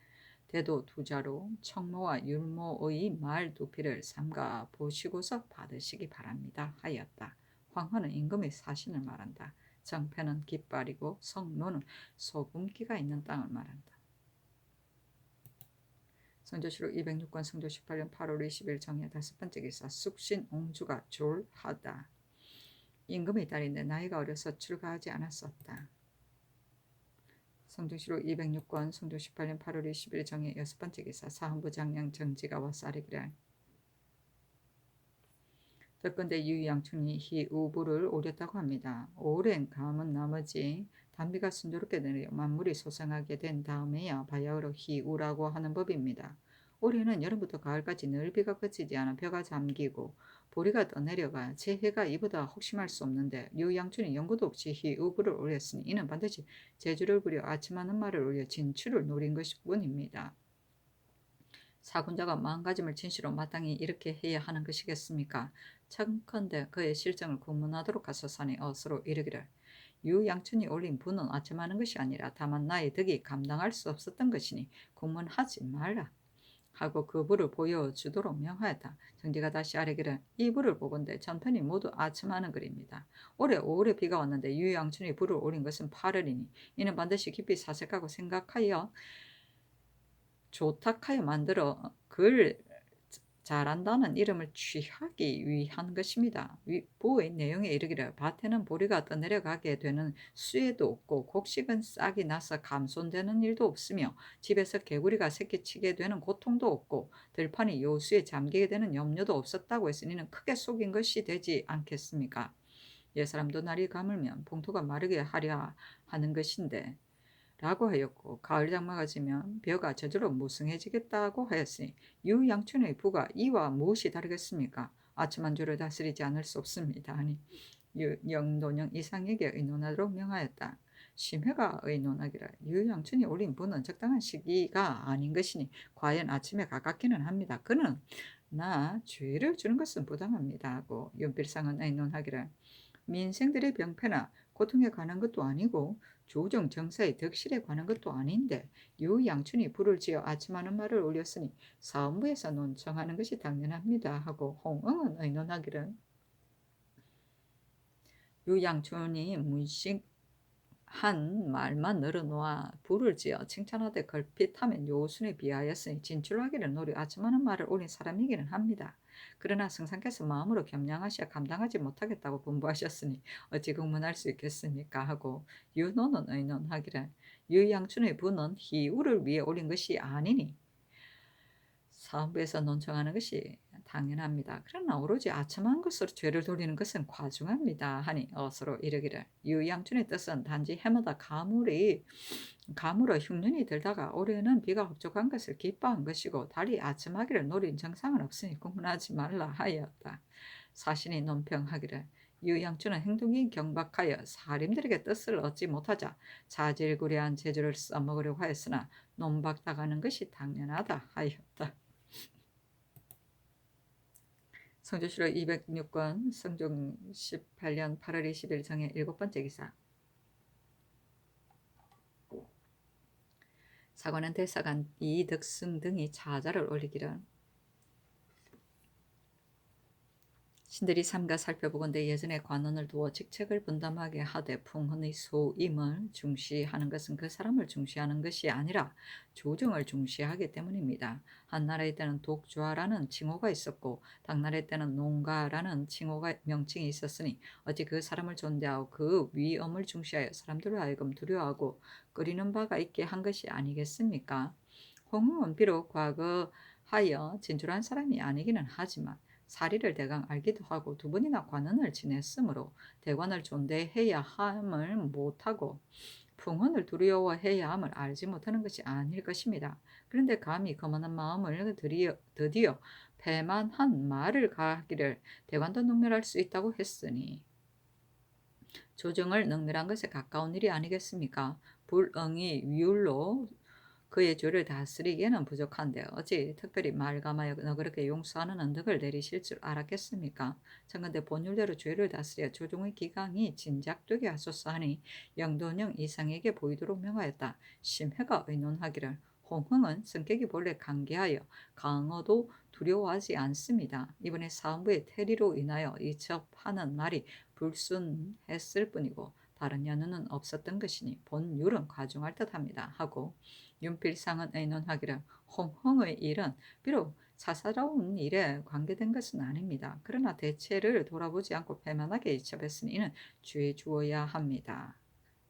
대도 두자로 청모와 율모의 말 두필을 삼가 보시고서 받으시기 바랍니다 하였다. 황허는 임금의 사신을 말한다. 정패는 깃발이고 성노는 소금기가 있는 땅을 말한다. 성조실록 206권 성조 18년 8월 20일 정해 다섯 번째 기사 숙신 옹주가 졸하다. 임금의 딸인데 나이가 어려서 출가하지 않았었다. 성조실록 206권 성조 18년 8월 20일 정해 여섯 번째 기사 사헌부 장량 정지가 와서 아뢰기를 듣건대 유양춘이 희우부를 오렸다고 합니다. 오랜 감은 나머지 단비가 순조롭게 내려 만물이 소생하게 된 다음에야 바야흐로 희우라고 하는 법입니다. 올해는 여름부터 가을까지 늘 비가 그치지 않아 벼가 잠기고 보리가 떠내려가 재해가 이보다 혹심할 수 없는데 유양춘이 연고도 없이 희우부를 올렸으니 이는 반드시 재주를 부려 아침하는 말을 올려 진출을 노린 것뿐입니다. 사군자가 마음가짐을 진시로 마땅히 이렇게 해야 하는 것이겠습니까? 청컨대 그의 실정을 구문하도록 하소서니 어서로 이르기를 유양춘이 올린 분은 아첨하는 것이 아니라 다만 나의 덕이 감당할 수 없었던 것이니 구문하지 말라 하고 그 불을 보여주도록 명하였다. 정지가 다시 아뢰기를 이 불을 보건대 전편이 모두 아첨하는 글입니다. 올해 5월에 비가 왔는데 유양춘이 불을 올린 것은 8월이니 이는 반드시 깊이 사색하고 생각하여 조탁하여 만들어 글 잘한다는 이름을 취하기 위한 것입니다. 부의 내용에 이르기를 밭에는 보리가 떠내려가게 되는 수해도 없고 곡식은 싹이 나서 감손되는 일도 없으며 집에서 개구리가 새끼치게 되는 고통도 없고 들판이 여수에 잠기게 되는 염려도 없었다고 했으니는 크게 속인 것이 되지 않겠습니까? 옛사람도 날이 가물면 봉토가 마르게 하려 하는 것인데 라고 하였고 가을 장마가 지면 벼가 저절로 무성해지겠다고 하였으니 유양춘의 부가 이와 무엇이 다르겠습니까? 아첨한 주를 다스리지 않을 수 없습니다. 하니 영돈영 이상에게 의논하도록 명하였다. 심회가 의논하기를 유양춘이 올린 부는 적당한 시기가 아닌 것이니 과연 아침에 가깝기는 합니다. 그는 나 주의를 주는 것은 부당합니다 하고 윤필상은 의논하기를 민생들의 병폐나 고통에 관한 것도 아니고 조정 정사의 덕실에 관한 것도 아닌데 유양춘이 불을 지어 아침하는 말을 올렸으니 사원부에서 논청하는 것이 당연합니다 하고 홍응은 의논하기를 유양춘이 문식 한 말만 늘어놓아 불을 지어 칭찬하되 걸핏하면 요순에 비하였으니 진출하기를 노려 아첨하는 말을 올린 사람이기는 합니다. 그러나 성상께서 마음으로 겸양하시어 감당하지 못하겠다고 분부하셨으니 어찌 공문할 수 있겠습니까 하고 유노는 의논하기를 유양춘의 부는 희우를 위해 올린 것이 아니니 사업부에서 논청하는 것이 당연합니다. 그러나 오로지 아첨한 것으로 죄를 돌리는 것은 과중합니다. 하니 어서로 이르기를 유양춘의 뜻은 단지 해마다 가물어 흉년이 들다가 올해는 비가 흡족한 것을 기뻐한 것이고 달이 아첨하기를 노린 정상은 없으니 공문하지 말라 하였다. 사신이 논평하기를 유양춘은 행동이 경박하여 사림들에게 뜻을 얻지 못하자 자질구레한 재주를 써먹으려고 하였으나 논박당하는 것이 당연하다 하였다. 성조실록 206권 성종 18년 8월 20일 정의 7번째 기사. 사관은 대사관 이덕승 등이 자자를 올리기를 신들이 삼가 살펴보건대 예전에 관원을 두어 직책을 분담하게 하되 풍헌의 소임을 중시하는 것은 그 사람을 중시하는 것이 아니라 조정을 중시하기 때문입니다. 한나라의 때는 독주하라는 칭호가 있었고 당나라의 때는 농가라는 명칭이 있었으니 어찌 그 사람을 존대하고 그 위엄을 중시하여 사람들로 하여금 두려워하고 꺼리는 바가 있게 한 것이 아니겠습니까? 홍웅은 비록 과거하여 진출한 사람이 아니기는 하지만 사리를 대강 알기도 하고 두 번이나 관원을 지냈으므로 대관을 존대해야 함을 못하고 풍헌을 두려워해야 함을 알지 못하는 것이 아닐 것입니다. 그런데 감히 거만한 마음을 드디어 패만한 말을 가하기를 대관도 능멸할 수 있다고 했으니 조정을 능멸한 것에 가까운 일이 아니겠습니까? 불응이 위율로 그의 죄를 다스리기에는 부족한데 어찌 특별히 말감하여 너그럽게 용서하는 언덕을 내리실 줄 알았겠습니까? 청컨대 본율대로 죄를 다스려 조종의 기강이 진작되게 하소서 하니 영돈영 이상에게 보이도록 명하였다. 심해가 의논하기를 홍흥은 성격이 본래 강개하여 강어도 두려워하지 않습니다. 이번에 사원부의 태리로 인하여 이첩하는 말이 불순했을 뿐이고 다른 연유는 없었던 것이니 본율은 과중할 듯합니다. 하고 윤필상은 의논하기를 홍흥의 일은 비록 사사로운 일에 관계된 것은 아닙니다. 그러나 대체를 돌아보지 않고 패만하게 이첩했으니 이는 주의 주어야 합니다.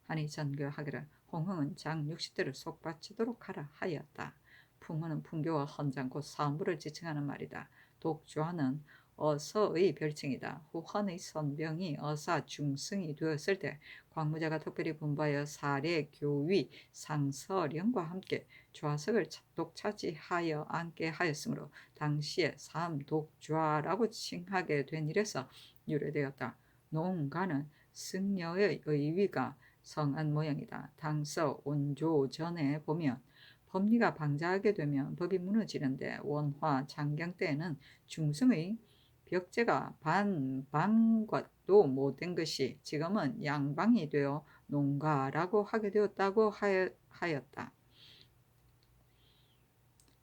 하니 전교하기를 홍흥은 장 60대를 속바치도록 하라 하였다. 풍헌은 풍교와 헌장 곧 사음부를 지칭하는 말이다. 독주하는 어서의 별칭이다. 후헌의 선병이 어사 중승이 되었을 때 광무자가 특별히 분부하여 사례, 교위, 상서령과 함께 좌석을 독차지하여 앉게 하였으므로 당시에 삼독좌라고 칭하게 된 일에서 유래되었다. 농가는 승려의 의위가 성한 모양이다. 당서 온조 전에 보면 법리가 방자하게 되면 법이 무너지는데 원화, 장경 때에는 중성의 벽제가 반방과도 못된 것이 지금은 양방이 되어 농가라고 하게 되었다고 하였다.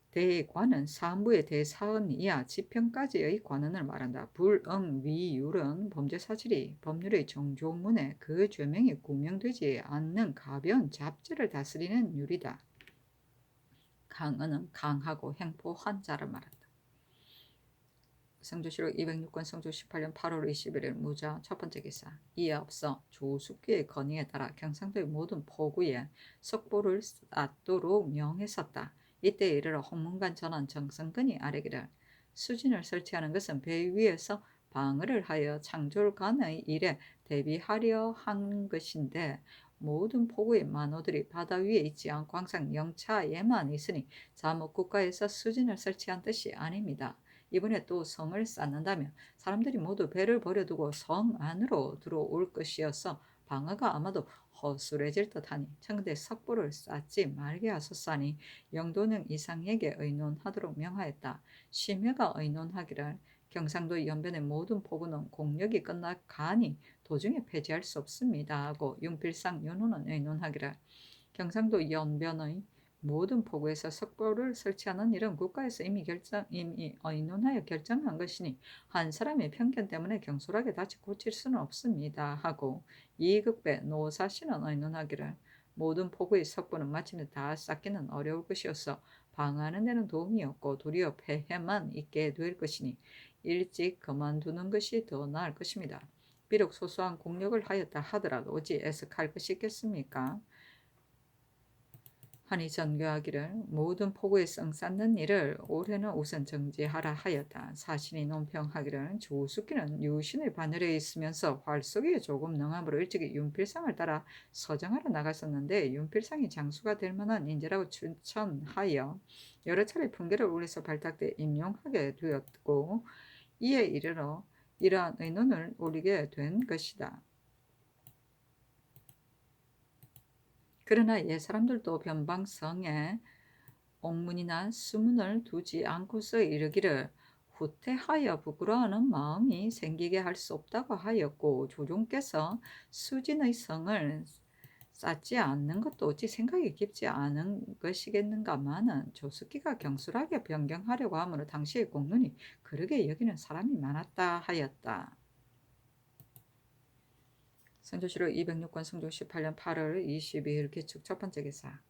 대관은 사무의 대사언 이하 지평까지의 관원을 말한다. 불응위율은 범죄사실이 법률의 정조문에 그 죄명이 구명되지 않는 가벼운 잡죄를 다스리는 율이다. 강은은 강하고 행포한 자를 말한다. 성조실록 206권 성조 18년 8월 21일 무자 첫 번째 기사. 이에 앞서 조숙기의 건의에 따라 경상도의 모든 포구에 석보를 쌓도록 명했었다. 이때 이르러 홍문관 전원 정성근이 아뢰기를 수진을 설치하는 것은 배 위에서 방어를 하여 창졸간의 일에 대비하려 한 것인데 모든 포구의 만호들이 바다 위에 있지 않고 항상 영차에만 있으니 자목 국가에서 수진을 설치한 뜻이 아닙니다. 이번에 또 성을 쌓는다면 사람들이 모두 배를 버려두고 성 안으로 들어올 것이어서 방어가 아마도 허술해질 듯하니 청대 석보를 쌓지 말게 하소서하니 영도는 이상에게 의논하도록 명하였다. 심해가 의논하기를 경상도 연변의 모든 포구는 공력이 끝나가니 도중에 폐지할 수 없습니다 하고 윤필상 연호는 의논하기를 경상도 연변의 모든 포구에서 석보를 설치하는 일은 국가에서 이미 의논하여 결정한 것이니 한 사람의 편견 때문에 경솔하게 다시 고칠 수는 없습니다 하고 이극배 노사시는 의논하기를 모든 포구의 석보는 마침내 다 쌓기는 어려울 것이어서 방어하는 데는 도움이 없고 도리어 폐해만 있게 될 것이니 일찍 그만두는 것이 더 나을 것입니다. 비록 소소한 공력을 하였다 하더라도 어찌 애석할 것이 있겠습니까? 하니 전교하기를 모든 포구에 성 쌓는 일을 올해는 우선 정지하라 하였다. 사신이 논평하기를 조숙기는 유신의 바늘에 있으면서 활 속에 조금 능함으로 일찍이 윤필상을 따라 서정하러 나갔었는데 윤필상이 장수가 될 만한 인재라고 추천하여 여러 차례 품계를 올려서 발탁돼 임용하게 되었고 이에 이르러 이러한 의논을 올리게 된 것이다. 그러나 옛사람들도 변방성에 옥문이나 수문을 두지 않고서 이르기를 후퇴하여 부끄러워하는 마음이 생기게 할 수 없다고 하였고 조종께서 수진의 성을 쌓지 않는 것도 어찌 생각이 깊지 않은 것이겠는가마는 조숙기가 경솔하게 변경하려고 하므로 당시의 공론이 그러게 여기는 사람이 많았다 하였다. 성조실록 206권 성조 18년 8월 22일 기축 첫 번째 기사.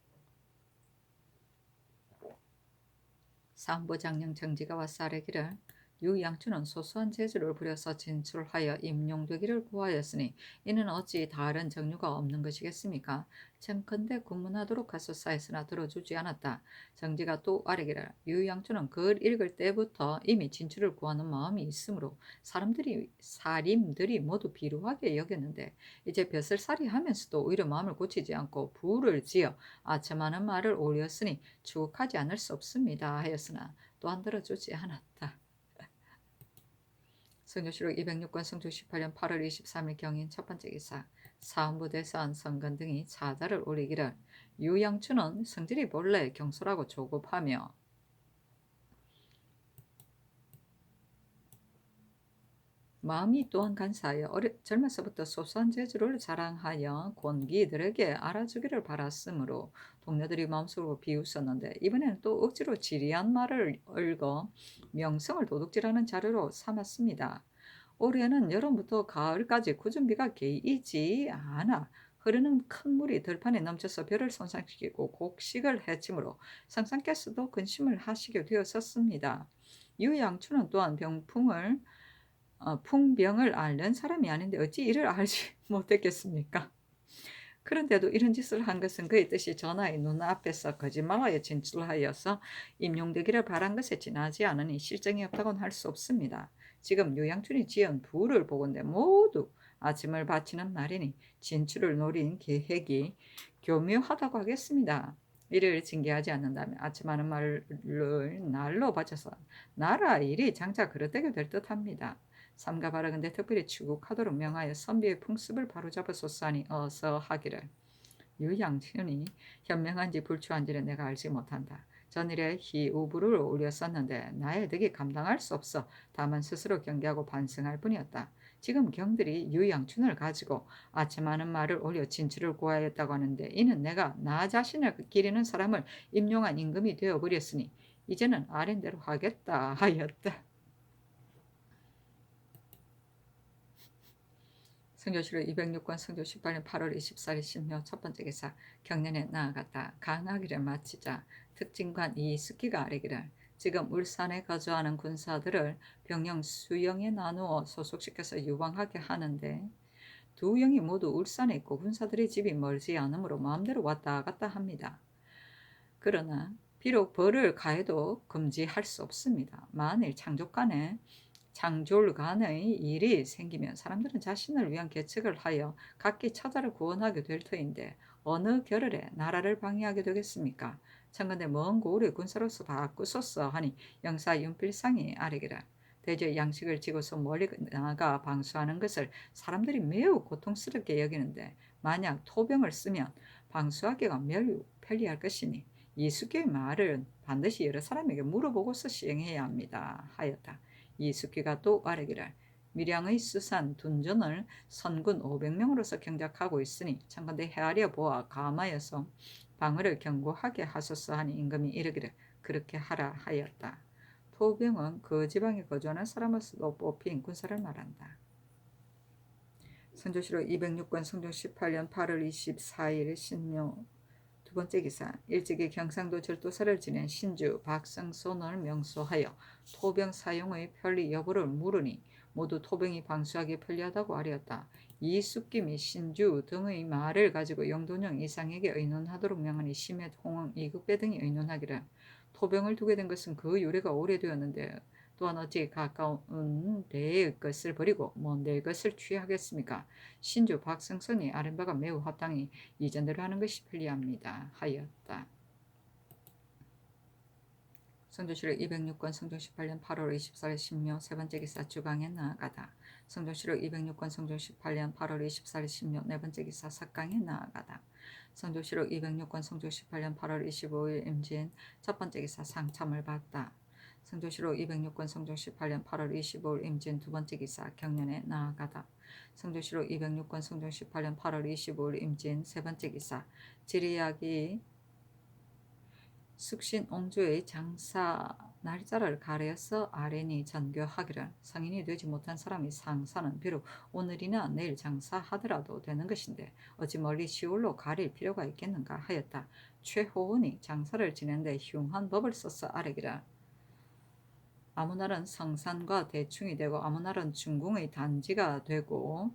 사헌부장령 정지가 와서 아뢰기를 유양춘은 소소한 재주를 부려서 진출하여 임용되기를 구하였으니 이는 어찌 다른 정류가 없는 것이겠습니까? 청컨대 국문하도록 하소사했으나 들어주지 않았다. 정지가 또 아뢰기를 유양춘은 글 읽을 때부터 이미 진출을 구하는 마음이 있으므로 사림들이 모두 비루하게 여겼는데 이제 벼슬살이 하면서도 오히려 마음을 고치지 않고 부를 지어 아첨하는 말을 올렸으니 추국하지 않을 수 없습니다 하였으나 또한 들어주지 않았다. 성조실록 206권 성조 18년 8월 23일 경인 첫 번째 기사. 사헌부 대사원 성근 등이 차자를 올리기를 유양춘은 성질이 본래 경솔하고 조급하며 마음이 또한 간사하여 젊어서부터 소소한 재주를 자랑하여 권기들에게 알아주기를 바랐으므로 동료들이 마음속으로 비웃었는데 이번에는 또 억지로 지리한 말을 얽어 명성을 도둑질하는 자료로 삼았습니다. 올해는 여름부터 가을까지 구준비가 개이지 않아 흐르는 큰 물이 들판에 넘쳐서 벼를 손상시키고 곡식을 해치므로 상상께서도 근심을 하시게 되었었습니다. 유양춘은 또한 풍병을 앓는 사람이 아닌데 어찌 이를 알지 못했겠습니까? 그런데도 이런 짓을 한 것은 그의 뜻이 전하의 눈앞에서 거짓말하여 진출하여서 임용되기를 바란 것에 지나지 않으니 실정이 없다고는 할 수 없습니다. 지금 유양춘이 지은 부를 보건대 모두 아침을 바치는 날이니 진출을 노린 계획이 교묘하다고 하겠습니다. 이를 징계하지 않는다면 아침하는 말을 날로 바쳐서 나라 일이 장차 그릇되게 될 듯합니다. 삼가 바라건대 특별히 추국하도록 명하여 선비의 풍습을 바로잡아소서하니 어서 하기를 유양춘이 현명한지 불추한지는 내가 알지 못한다. 전일에 희우부를 올렸었는데 나의 덕이 감당할 수 없어 다만 스스로 경계하고 반성할 뿐이었다. 지금 경들이 유양춘을 가지고 아첨하는 말을 올려 진출을 구하였다고 하는데 이는 내가 나 자신을 기리는 사람을 임용한 임금이 되어버렸으니 이제는 아랜대로 하겠다 하였다. 성조실록 206권 성조 18년 8월 24일 신묘 첫 번째 기사 경년에 나아갔다. 간하기를 마치자 특징관 이숙기가 아뢰기를 지금 울산에 거주하는 군사들을 병영 수영에 나누어 소속시켜서 유방하게 하는데 두 영이 모두 울산에 있고 군사들의 집이 멀지 않으므로 마음대로 왔다 갔다 합니다. 그러나 비록 벌을 가해도 금지할 수 없습니다. 만일 창졸간의 일이 생기면 사람들은 자신을 위한 계책을 하여 각기 처자를 구원하게 될 터인데 어느 겨를에 나라를 방해하게 되겠습니까? 청건대 먼 고을의 군사로서 바꾸소서 하니 영사 윤필상이 아뢰기를 대저 양식을 지고서 멀리 나가 방수하는 것을 사람들이 매우 고통스럽게 여기는데 만약 토병을 쓰면 방수하기가 매우 편리할 것이니 이숙기의 말을 반드시 여러 사람에게 물어보고서 시행해야 합니다 하였다. 이숙기가 또 아뢰기를 밀양의 수산 둔전을 선군 500명으로서 경작하고 있으니 청건대 헤아려 보아 감하여서 방어를 견고하게 하소서 하니 임금이 이르기를 그렇게 하라 하였다. 토병은 그 지방에 거주하는 사람으로서 뽑힌 군사를 말한다. 선조실록 206권 성종 18년 8월 24일 신묘 두 번째 기사 일찍이 경상도 절도사를 지낸 신주 박성손을 명소하여 토병 사용의 편리 여부를 물으니 모두 토병이 방수하기 편리하다고 아뢰었다. 이숙기 및 신주 등의 말을 가지고 영돈영 이상에게 의논하도록 명하니 심해 홍응 이극배 등이 의논하기를 토병을 두게 된 것은 그 유래가 오래되었는데 또한 어찌 가까운 데의 것을 버리고 먼 데의 것을 취하겠습니까? 신주 박성선이 아랫바가 매우 합당히 이전대로 하는 것이 편리합니다 하였다. 성조실록 206권 성종 18년 8월 24일 신묘 세 번째 기사 주강에 나아가다. 성조실록 206권 성종 18년 8월 24일 신묘 네 번째 기사 삭강에 나아가다. 성조실록 206권 성종 18년 8월 25일 임진 첫 번째 기사 상참을 받다. 성조실록 206권 성종 18년 8월 25일 임진 두 번째 기사 경년에 나아가다. 성조실록 206권 성종 18년 8월 25일 임진 세 번째 기사 지리학이 숙신 옹주의 장사 날짜를 가려서 아뢰니 전교하기를 성인이 되지 못한 사람이 상사는 비록 오늘이나 내일 장사하더라도 되는 것인데 어찌 멀리 시골로 가릴 필요가 있겠는가 하였다. 최호은이 장사를 지낸데 흉한 법을 써서 아뢰기를 아무 날은 성산과 대충이 되고 아무 날은 중궁의 단지가 되고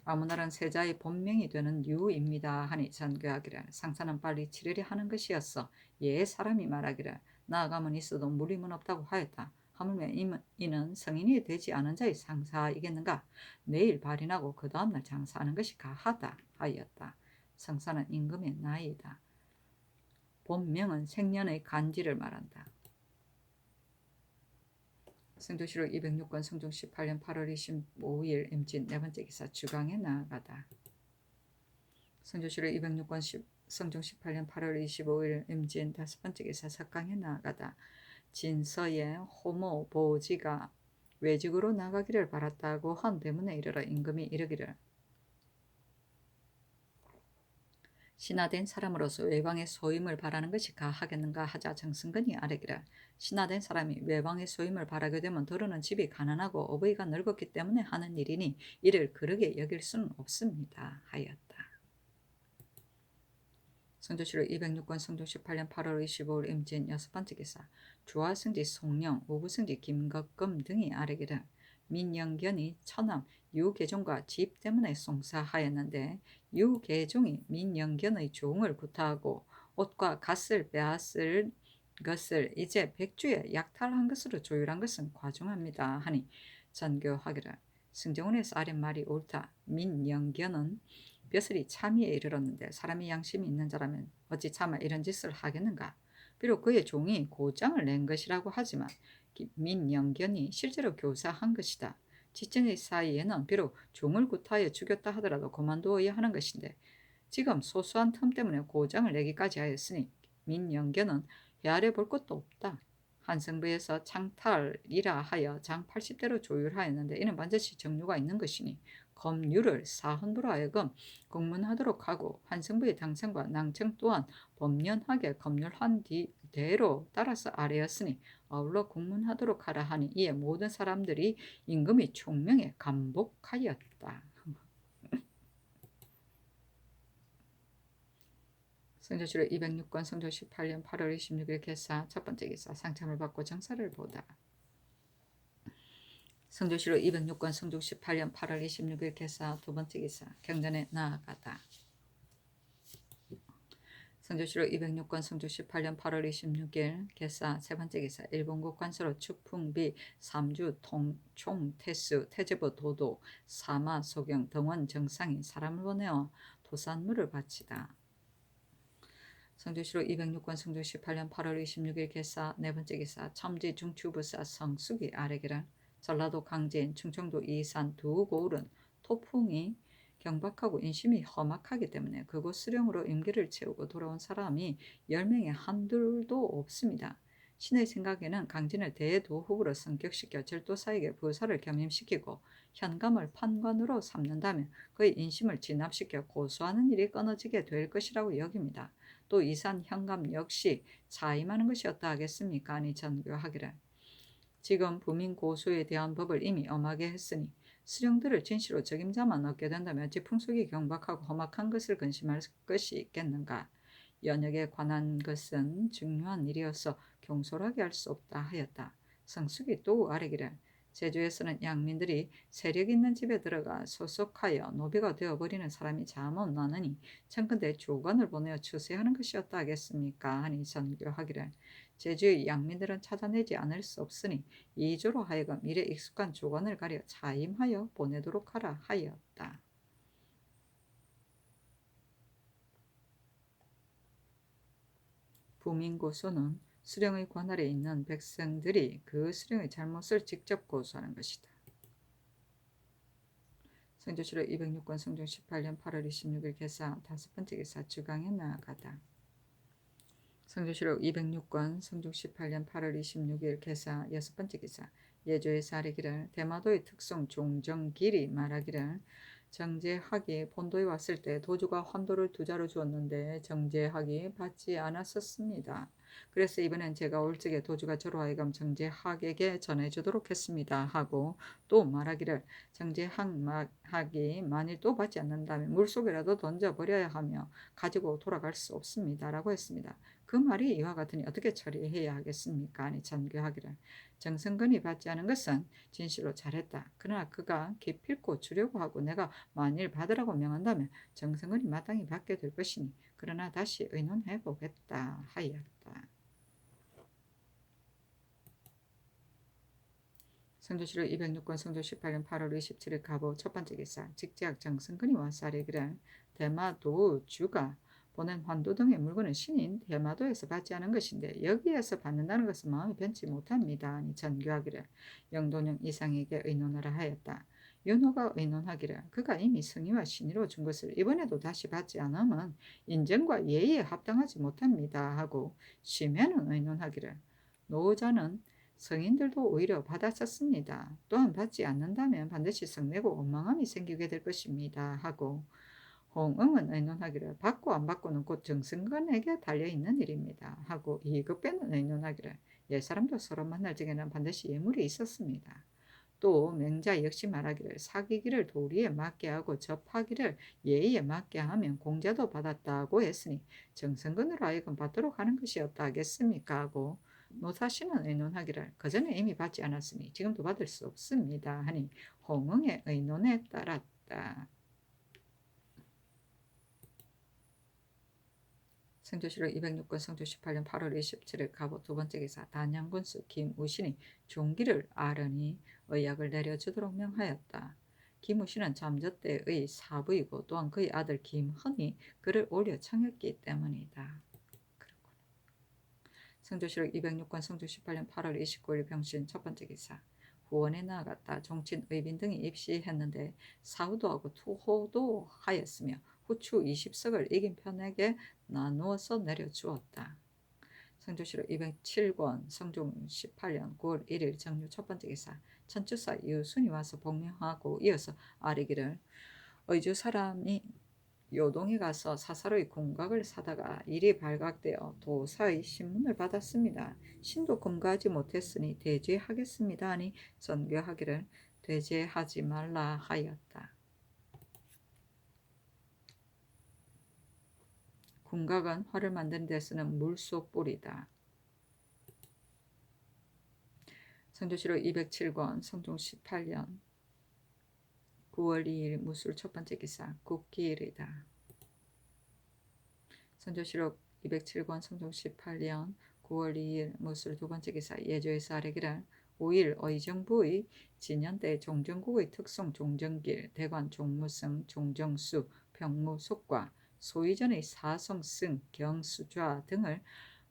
아무 날은 세자의 본명이 되는 유입니다 하니 전교하기를 상사는 빨리 치르려 하는 것이었어. 예 사람이 말하기를 나아가면 있어도 무림은 없다고 하였다. 하물며 이는 성인이 되지 않은 자의 상사이겠는가? 내일 발인하고 그 다음날 장사하는 것이 가하다 하였다. 성사는 임금의 나이다. 본명은 생년의 간지를 말한다. 성조실록 206권 성종 18년 8월 25일 임진 네 번째 기사 주강에 나아가다. 성조실록 206권 성종 18년 8월 25일 임진 다섯 번째 기사 석강에 나아가다. 진서의 호모 보지가 외직으로 나가기를 바랐다고 한 대문에 이르러 임금이 이르기를 신하된 사람으로서 외방의 소임을 바라는 것이 가하겠는가 하자 정승건이 아뢰기를 신하된 사람이 외방의 소임을 바라게 되면 더러는 집이 가난하고 어버이가 늙었기 때문에 하는 일이니 이를 그르게 여길 수는 없습니다 하였다. 성조실록 206권 성종 18년 8월 25일 임진 여섯 번째 기사 주화승지 송령 오부승지 김덕금 등이 아뢰기를 민영견이 처남 유계종과 집 때문에 송사하였는데 유계종이 민영견의 종을 구타하고 옷과 갓을 빼앗을 것을 이제 백주에 약탈한 것으로 조율한 것은 과중합니다 하니 전교하기를 승정원에서 아랫 말이 옳다. 민영견은 벼슬이 참의에 이르렀는데 사람이 양심이 있는 자라면 어찌 차마 이런 짓을 하겠는가. 비록 그의 종이 고장을 낸 것이라고 하지만 민영견이 실제로 교사한 것이다. 지청의 사이에는 비록 종을 구타하여 죽였다 하더라도 그만두어야 하는 것인데 지금 소소한 틈 때문에 고장을 내기까지 하였으니 민영견은 헤아려 볼 것도 없다. 한성부에서 창탈이라 하여 장 80대로 조율하였는데 이는 반드시 정류가 있는 것이니 검유를 사헌부로 하여금 공문하도록 하고 한성부의 당상과 낭청 또한 법년하게 검률한 뒤대로 따라서 아래였으니 아울러 공문하도록 하라 하니 이에 모든 사람들이 임금이 총명에 감복하였다. 성조실록 206권 성조 18년 8월 26일 개사 첫 번째 기사 상참을 받고 정사를 보다. 성조실록 206권 성조 18년 8월 26일 개사 두 번째 기사 경전에 나아가다. 성조실록 206권 성조 18년 8월 26일 개사 세 번째 기사 일본국 관서로 추풍비 삼주 총 태수 태제부 도도 사마 소경 등원 정상이 사람을 보내어 도산물을 바치다. 성조실록 206권 성조 18년 8월 26일 개사 네 번째 기사 첨지 중추부사 성숙이 아래기를 전라도 강진 충청도 이산 두 고을은 토풍이 경박하고 인심이 험악하기 때문에 그곳 수령으로 임기를 채우고 돌아온 사람이 10명에 한둘도 없습니다. 신의 생각에는 강진을 대도후으로 성격시켜 절도사에게 부사를 겸임시키고 현감을 판관으로 삼는다면 그의 인심을 진압시켜 고소하는 일이 끊어지게 될 것이라고 여깁니다. 또 이산 현감 역시 자임하는 것이었다 하겠습니까? 아니 전교하기를 지금 부민 고소에 대한 법을 이미 엄하게 했으니 수령들을 진시로 적임자만 얻게 된다면 어찌 풍속이 경박하고 험악한 것을 근심할 것이 있겠는가? 연역에 관한 것은 중요한 일이어서 경솔하게 할 수 없다 하였다. 성숙이 또 아래기를 제주에서는 양민들이 세력 있는 집에 들어가 소속하여 노비가 되어버리는 사람이 잠못 나느니 청근대 조관을 보내어 추세하는 것이었다 하겠습니까? 하니 전교하기를 제주의 양민들은 찾아내지 않을 수 없으니 이조로 하여금 일에 익숙한 조관을 가려 자임하여 보내도록 하라 하였다. 부민고소는 수령의 관할에 있는 백성들이 그 수령의 잘못을 직접 고소하는 것이다. 성조실록 206권 성종 18년 8월 26일 개사 다섯 번째 개사 주강에 나아가다. 성조실록 206권 성종 18년 8월 26일 개사 여섯 번째 기사 예조의 사례기를 대마도의 특송 종정길이 말하기를 정제학이 본도에 왔을 때 도주가 환도를 두 자루 주었는데 정제학이 받지 않았었습니다. 그래서 이번엔 제가 올 적에 도주가 저로 하여금 정제학에게 전해주도록 했습니다 하고 또 말하기를 정제학이 만일 또 받지 않는다면 물속에라도 던져버려야 하며 가지고 돌아갈 수 없습니다 라고 했습니다. 그 말이 이와 같으니 어떻게 처리해야 하겠습니까? 아니 전교하기를 정성근이 받지 않은 것은 진실로 잘했다. 그러나 그가 기필코 주려고 하고 내가 만일 받으라고 명한다면 정성근이 마땅히 받게 될 것이니 그러나 다시 의논해 보겠다 하였다. 성조실록 206권 성조 18년 8월 27일 가보 첫 번째 기사 직제학 정성근이 와사리기를 대마도 주가 보낸 환도 등의 물건은 신인 대마도에서 받지 않은 것인데 여기에서 받는다는 것은 마음이 변치 못합니다. 아니 전교하기를 영도령 이상에게 의논하라 하였다. 윤호가 의논하기를 그가 이미 승희와 신의로 준 것을 이번에도 다시 받지 않으면 인정과 예의에 합당하지 못합니다 하고 심해는 의논하기를 노자는 성인들도 오히려 받았었습니다. 또한 받지 않는다면 반드시 성내고 원망함이 생기게 될 것입니다 하고 홍응은 의논하기를 받고 안 받고는 곧 정승건에게 달려있는 일입니다 하고 이급배는 의논하기를 옛사람도 서로 만날 적에는 반드시 예물이 있었습니다. 또 맹자 역시 말하기를 사귀기를 도리에 맞게 하고 접하기를 예의에 맞게 하면 공자도 받았다고 했으니 정승건으로 하여금 받도록 하는 것이었다 하겠습니까 하고 노사신은 의논하기를 그전에 이미 받지 않았으니 지금도 받을 수 없습니다 하니 홍응의 의논에 따랐다. 성조실록 206권 성조 18년 8월 27일 갑오 두 번째 기사 단양군수 김우신이 종기를 아르니 의약을 내려주도록 명하였다. 김우신은 잠저때의 사부이고 또한 그의 아들 김헌이 그를 올려 청했기 때문이다. 성조실록 206권 성조 18년 8월 29일 병신 첫 번째 기사 후원에 나아갔다. 종친 의빈 등이 입시했는데 사후도 하고 투호도 하였으며 후추 20석을 이긴 편에게 나누어서 내려주었다. 성조실록 207권 성종 18년 9월 1일 정유 첫 번째 기사 천주사 유순이 와서 복명하고 이어서 아뢰기를 의주 사람이 요동에 가서 사사로이 궁각을 사다가 일이 발각되어 도사의 신문을 받았습니다. 신도 금가하지 못했으니 대죄하겠습니다 하니 전교하기를 대죄하지 말라 하였다. 궁각은 활을 만드는 데 쓰는 물소 뿌리다. 성조실록 207권 성종 18년 9월 2일 무술 첫 번째 기사 국기일이다. 성조실록 207권 성종 18년 9월 2일 무술 두 번째 기사 예조에서 아뢰기를 5일 의정부의 진연대 종정국의 특송 종정길 대관 종무승 종정수 병무속과 소이전의 사성승 경수좌 등을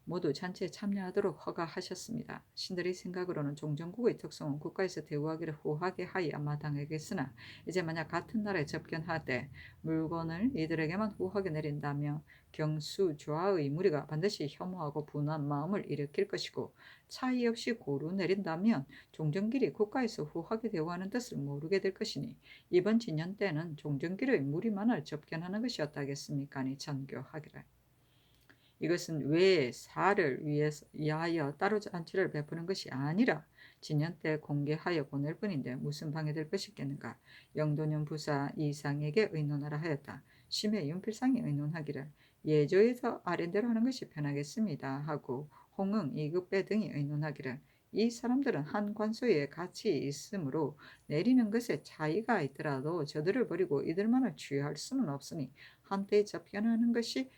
모두 잔치에 참여하도록 허가하셨습니다. 신들의 생각으로는 종정국의 특성은 국가에서 대우하기를 후하게 하여 마땅하겠으나 이제 만약 같은 나라에 접견하되 물건을 이들에게만 후하게 내린다면 경수좌의 무리가 반드시 혐오하고 분한 마음을 일으킬 것이고 차이 없이 고루 내린다면 종정길이 국가에서 후하게 대우하는 뜻을 모르게 될 것이니 이번 진연 때는 종정길의 무리만을 접견하는 것이었다겠습니까? 니 전교하기를. 이것은 외 사를 위하여 따로 잔치를 베푸는 것이 아니라 진연 때 공개하여 보낼 뿐인데 무슨 방해될 것이겠는가. 영도년 부사 이상에게 의논하라 하였다. 심해 윤필상이 의논하기를 예조에서 아랜대로 하는 것이 편하겠습니다 하고 홍응 이급배 등이 의논하기를 이 사람들은 한 관소에 같이 있으므로 내리는 것에 차이가 있더라도 저들을 버리고 이들만을 취할 수는 없으니 한때에 접견하는 것이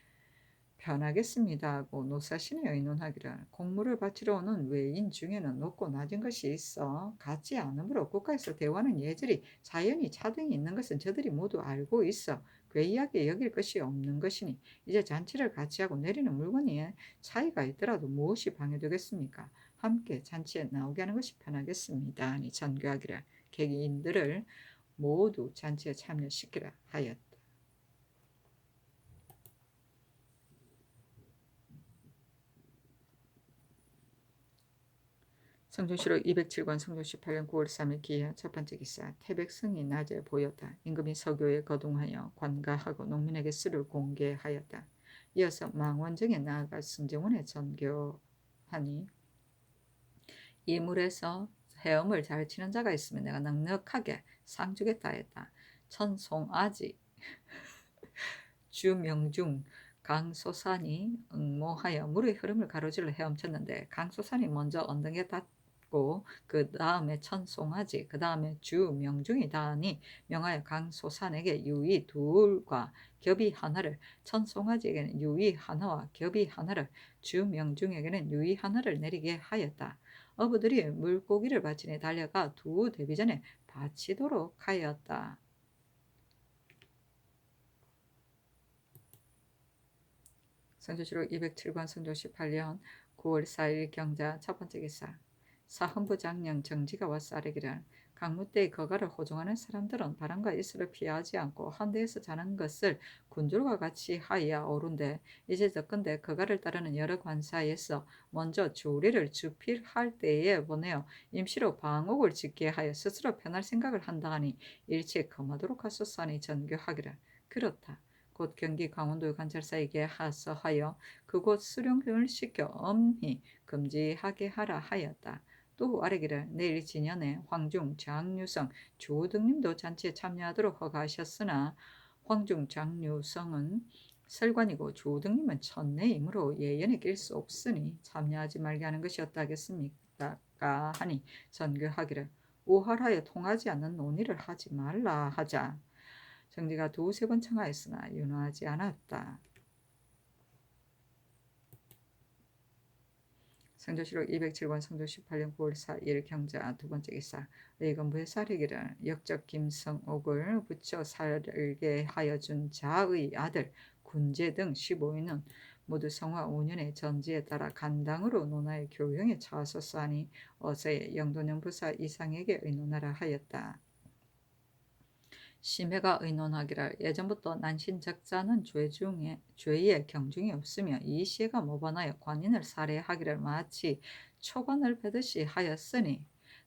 편하겠습니다 하고 노사신이 의논하기를 공물을 바치러 오는 외인 중에는 높고 낮은 것이 있어 같지 않으므로 국가에서 대우하는 예절이 자연히 차등이 있는 것은 저들이 모두 알고 있어 괴이하게 여길 것이 없는 것이니 이제 잔치를 같이 하고 내리는 물건이 차이가 있더라도 무엇이 방해되겠습니까? 함께 잔치에 나오게 하는 것이 편하겠습니다 하니 전교하기를 객인들을 모두 잔치에 참여시키라 하였다. 성종실록 207권 성종 18년 9월 3일 기해 첫 번째 기사 태백성이 낮에 보였다. 임금이 서교에 거동하여 관가하고 농민에게 쓰를 공개하였다. 이어서 망원정에 나아가 승정원에 전교하니 이 물에서 헤엄을 잘 치는 자가 있으면 내가 넉넉하게 상 주겠다 했다. 천송아지 주명중 강소산이 응모하여 물의 흐름을 가로질러 헤엄쳤는데 강소산이 먼저 언덕에 닿고 그 다음에 천송아지 그 다음에 주명중이 닿으니 명하여 강소산에게 유의 둘과 겹이 하나를 천송아지에게는 유의 하나와 겹이 하나를 주명중에게는 유의 하나를 내리게 하였다. 어부들이 물고기를 바치니 달려가 두 대비전에 바치도록 하였다. 성조실록 207권 성조 18년 9월 4일 경자 첫 번째 기사 사헌부 장령 정지가 와서 아뢰기를 강무때의 거가를 호종하는 사람들은 바람과 이슬을 피하지 않고 한대에서 자는 것을 군졸과 같이 하여 오른데 이제 적건대 거가를 따르는 여러 관사에서 먼저 조리를 주필할 때에 보내어 임시로 방옥을 짓게 하여 스스로 편할 생각을 한다 하니 일체 금하도록 하소서 하니 전교하기를 그렇다. 곧 경기 강원도 관찰사에게 하서하여 그곳 수령을 시켜 엄히 금지하게 하라 하였다. 또 아뢰기를 내일 진연에 황중 장유성 조등님도 잔치에 참여하도록 허가하셨으나 황중 장유성은 설관이고 조등님은 천내이므로 예연에 낄 수 없으니 참여하지 말게 하는 것이었다 하겠습니까 하니 전교하기를 오하라에 통하지 않는 논의를 하지 말라 하자. 정지가 두세 번 청하였으나 윤호하지 않았다. 성조실록 207권 성조 18년 9월 4일 경자 두 번째 기사 의건부의 사례기를 역적 김성옥을 붙여 살게 하여 준 자의 아들 군제 등 15인은 모두 성화 5년의 전지에 따라 간당으로 논하여 교형에 처하소서하니 어서의 영도년 부사 이상에게 의논하라 하였다. 심해가 의논하기를 예전부터 난신적자는 죄의 경중이 없으며 이 시가 모반하여 관인을 살해하기를 마치 초관을 베듯이 하였으니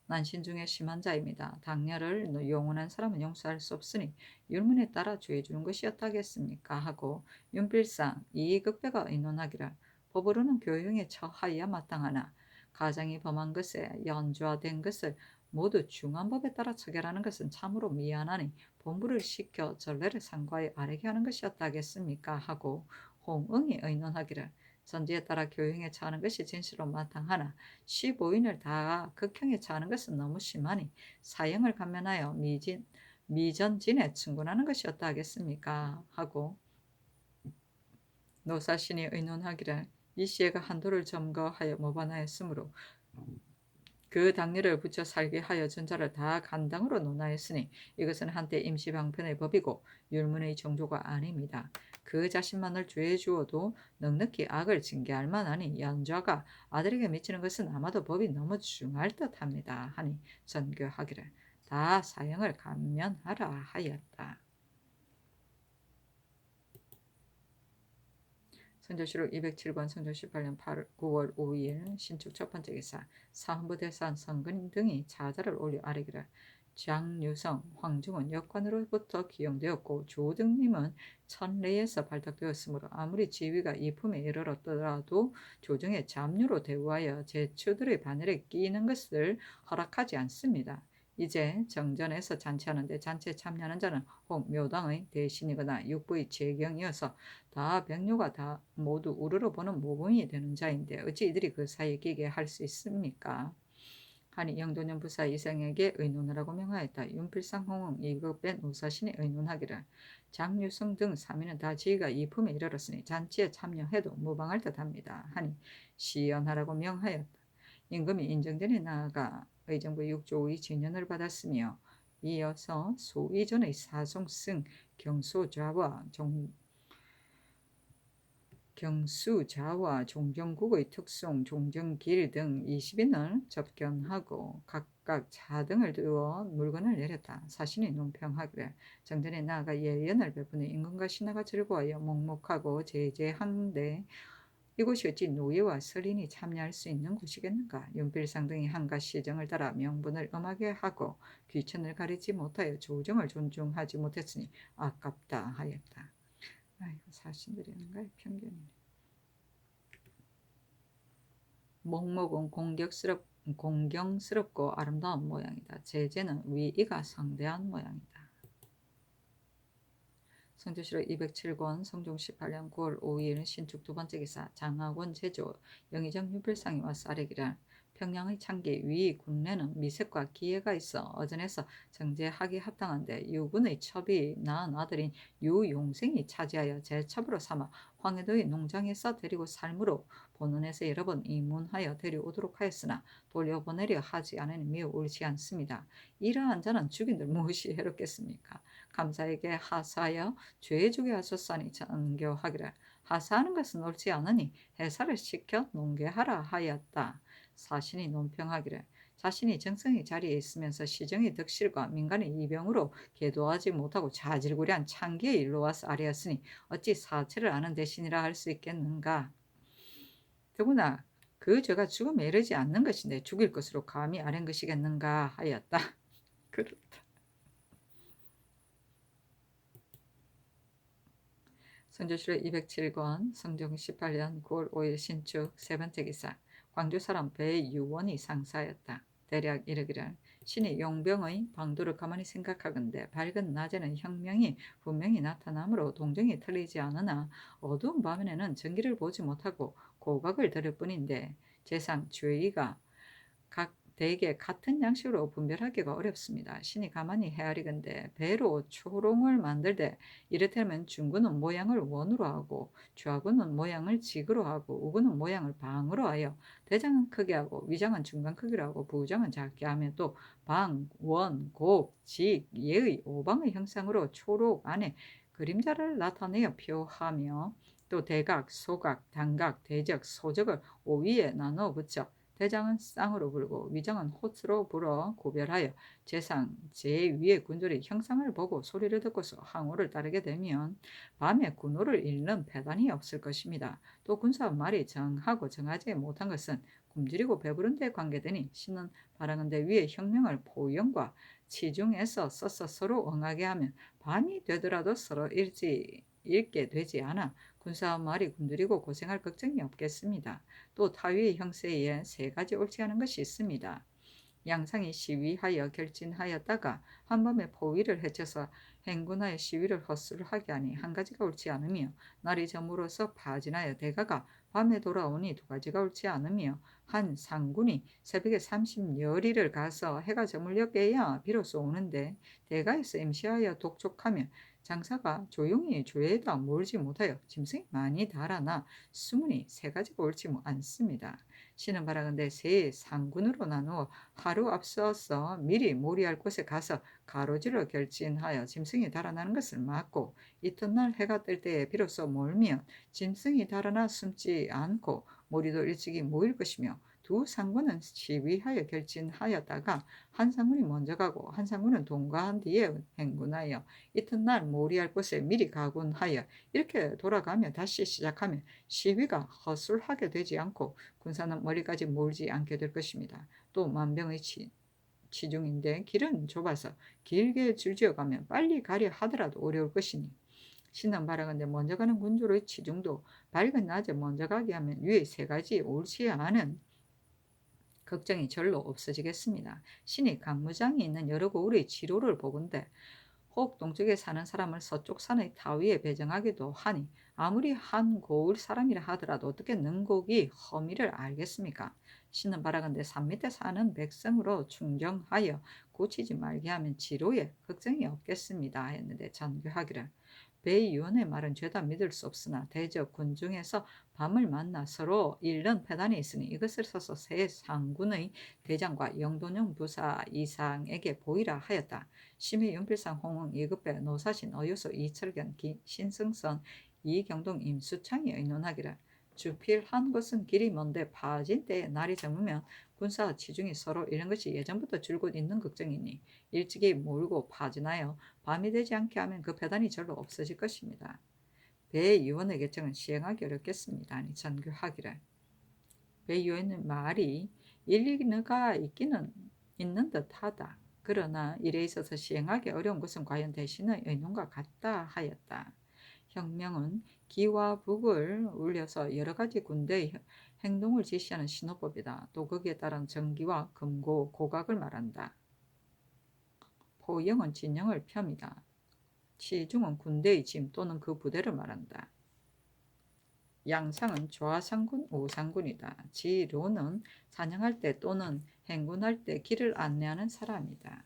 난신 중에 심한 자입니다. 당뇨를 용언한 사람은 용서할 수 없으니 율문에 따라 죄 주는 것이었다겠습니까 하고 윤필상 이익극배가 의논하기를 법으로는 교형에 처하여야 마땅하나 가장이 범한 것에 연좌된 것을 모두 중한법에 따라 처결하는 것은 참으로 미안하니 본부를 시켜 전례를 상고하여 아뢰게 하는 것이었다겠습니까 하고 홍응이 의논하기를 선지에 따라 교형에 처하는 것이 진실로 마땅하나 15인을 다 극형에 처하는 것은 너무 심하니 사형을 감면하여 미전진에 충분하는 것이었다 하겠습니까 하고 노사신이 의논하기를 이 시에가 한도를 점거하여 모반하였으므로 그 당리를 붙여 살게 하여 전자를 다 간당으로 논하였으니 이것은 한때 임시방편의 법이고 율문의 정조가 아닙니다. 그 자신만을 죄에 주어도 넉넉히 악을 징계할 만하니 연좌가 아들에게 미치는 것은 아마도 법이 너무 중할 듯합니다. 하니 전교하기를 다 사형을 감면하라 하였다. 선조실록 207권 성조 18년 9월 5일 신축 첫 번째 기사 사헌부 대사한 성근 등이 자자를 올려 아뢰기를 장유성, 황중은 역관으로부터 기용되었고 조등님은 천례에서 발탁되었으므로 아무리 지위가 이품에 이르렀더라도 조정의 잡류로 대우하여 제추들의 바늘에 끼이는 것을 허락하지 않습니다. 이제 정전에서 잔치하는데 잔치에 참여하는 자는 혹 묘당의 대신이거나 육부의 재경이어서 다 백료가 다 모두 우러러 보는 모범이 되는 자인데 어찌 이들이 그 사이에 끼게 할 수 있습니까? 하니 영도년 부사 이생에게 의논을 하고 명하였다. 윤필상 홍응 이급된 우사신이 의논하기를 장유성 등 3인은 다 지위가 이품에 이르렀으니 잔치에 참여해도 무방할 듯합니다. 하니 시연하라고 명하였다. 임금이 인정전에 나아가 의정부 6조 5의 진연을 받았으며 이어서 소이전의 사송승 경수자와 종정국의 특송, 종정길 등 20인을 접견하고 각각 차등을 두어 물건을 내렸다. 사신이 논평하기를 정전에 나아가 예연을 베푸니 임금과 신하가 즐거워하여 목목하고 제제한데 이곳이 어찌 노예와 서린이 참여할 수 있는 곳이겠는가. 윤필상 등이 한가 시정을 따라 명분을 엄하게 하고 귀천을 가리지 못하여 조정을 존중하지 못했으니 아깝다 하였다. 아이고 사신들이는가요? 편견이네. 목목은 공경스럽고 아름다운 모양이다. 제재는 위이가 상대한 모양이다. 성조실록 207권 성종 18년 9월 5일 신축 두 번째 기사 장하권 제조 영의정 윤필상이 와서 아뢰기를 평양의 창기 위 군내는 미색과 기회가 있어 어전에서 정제하기 합당한데 유군의 첩이 낳은 아들인 유용생이 차지하여 제 첩으로 삼아 황해도의 농장에서 데리고 살므로 본원에서 여러 번 이문하여 데려오도록 하였으나 돌려보내려 하지 않으니 매우 옳지 않습니다. 이러한 자는 죽인들 무엇이 해롭겠습니까? 감사에게 하사하여 죄 주게 하소서니 정교하기를 하사하는 것은 옳지 않으니 해사를 시켜 농계하라 하였다. 사신이 논평하기를 자신이 정성의 자리에 있으면서 시정의 덕실과 민간의 이병으로 계도하지 못하고 자질구레한 창기의 일로 와서 아뢰었으니 어찌 사체를 아는 대신이라 할 수 있겠는가. 더구나 그 죄가 죽음에 이르지 않는 것인데 죽일 것으로 감히 아랜 것이겠는가 하였다. 그렇다. 성조실록 207권 성종 18년 9월 5일 신축 세 번째 기사 광주 사람 배유원이 상사였다. 대략 이르기를 신이 용병의 방도를 가만히 생각하건대 밝은 낮에는 혁명이 분명히 나타나므로 동정이 틀리지 않으나 어두운 밤에는 전기를 보지 못하고 고각을 들을 뿐인데 재상 죄의가 대개 같은 양식으로 분별하기가 어렵습니다. 신이 가만히 헤아리건대 배로 초롱을 만들되 이를테면 중구는 모양을 원으로 하고 좌구는 모양을 직으로 하고 우구는 모양을 방으로 하여 대장은 크게 하고 위장은 중간 크기로 하고 부장은 작게 하며 또 방, 원, 곡, 직, 예의, 오방의 형상으로 초록 안에 그림자를 나타내어 표하며 또 대각, 소각, 단각, 대적, 소적을 오위에 나누어 붙여 대장은 쌍으로 불고 위장은 호스로 불어 구별하여 제상 제2의 군졸이 형상을 보고 소리를 듣고서 항우를 따르게 되면 밤에 군호를 잃는 패단이 없을 것입니다. 또 군사 말이 정하고 정하지 못한 것은 굶주리고 배부른 데 관계되니 신은 바라건대 위의 혁명을 포영과 치중해서 써서 서로 응하게 하면 밤이 되더라도 서로 읽게 되지 않아 군사 말이 굶주리고 고생할 걱정이 없겠습니다. 또 타위의 형세에 세 가지 옳지 않은 것이 있습니다. 양상이 시위하여 결진하였다가 한밤에 포위를 해쳐서 행군하여 시위를 헛수를 하게 하니 한 가지가 옳지 않으며, 날이 저물어서 파진하여 대가가 밤에 돌아오니 두 가지가 옳지 않으며, 한 상군이 새벽에 30여리를 가서 해가 저물려 깨야 비로소 오는데 대가에서 임시하여 독촉하며 장사가 조용히 조회에다 몰지 못하여 짐승이 많이 달아나 수문이 세 가지가 옳지 않습니다. 신은 바라건대 세 상군으로 나누어 하루 앞서서 미리 모리할 곳에 가서 가로질러 결진하여 짐승이 달아나는 것을 막고, 이튿날 해가 뜰 때에 비로소 몰면 짐승이 달아나 숨지 않고 모리도 일찍이 모일 것이며, 두 상군은 시위하여 결진하였다가 한 상군이 먼저 가고 한 상군은 동거한 뒤에 행군하여 이튿날 모리할 곳에 미리 가군하여 이렇게 돌아가며 다시 시작하면 시위가 허술하게 되지 않고 군사는 머리까지 몰지 않게 될 것입니다. 또 만병의 치중인데 길은 좁아서 길게 줄지어 가면 빨리 가려 하더라도 어려울 것이니, 신은 바라건대 먼저 가는 군주의 치중도 밝은 낮에 먼저 가게 하면 위의 세 가지 옳지 않은 걱정이 절로 없어지겠습니다. 신이 강무장이 있는 여러 고을의 지로를 보건대 혹 동쪽에 사는 사람을 서쪽 산의 타위에 배정하기도 하니, 아무리 한 고을 사람이라 하더라도 어떻게 능곡이 허미를 알겠습니까? 신은 바라건대 산 밑에 사는 백성으로 충정하여 고치지 말게 하면 지로에 걱정이 없겠습니다 했는데, 전교하기를 배의원의 말은 죄다 믿을 수 없으나 대적 군중에서 밤을 만나 서로 잃는 패단이 있으니 이것을 써서 새 상군의 대장과 영돈영 부사 이상에게 보이라 하였다. 심의 윤필상 홍흥 이급배 노사신 어유소 이철견 신승선 이경동 임수창이 의논하기를 주필한 것은 길이 먼데 파진 때에 날이 저무면 군사 치중이 서로 이런 것이 예전부터 줄곧 있는 걱정이니 일찍이 몰고 파진하여 밤이 되지 않게 하면 그 배단이 절로 없어질 것입니다. 배의원의 결정은 시행하기 어렵겠습니다. 아니 전교하기를. 배의원의 말이 일리가 있기는 있는 듯하다. 그러나 일에 있어서 시행하기 어려운 것은 과연 대신의 의논과 같다 하였다. 혁명은 기와 북을 울려서 여러 가지 군대의 행동을 지시하는 신호법이다. 또 거기에 따른 정기와 금고, 고각을 말한다. 포영은 진영을 펴이다. 치중은 군대의 짐 또는 그 부대를 말한다. 양상은 좌상군, 우상군이다. 지로는 사냥할 때 또는 행군할 때 길을 안내하는 사람이다.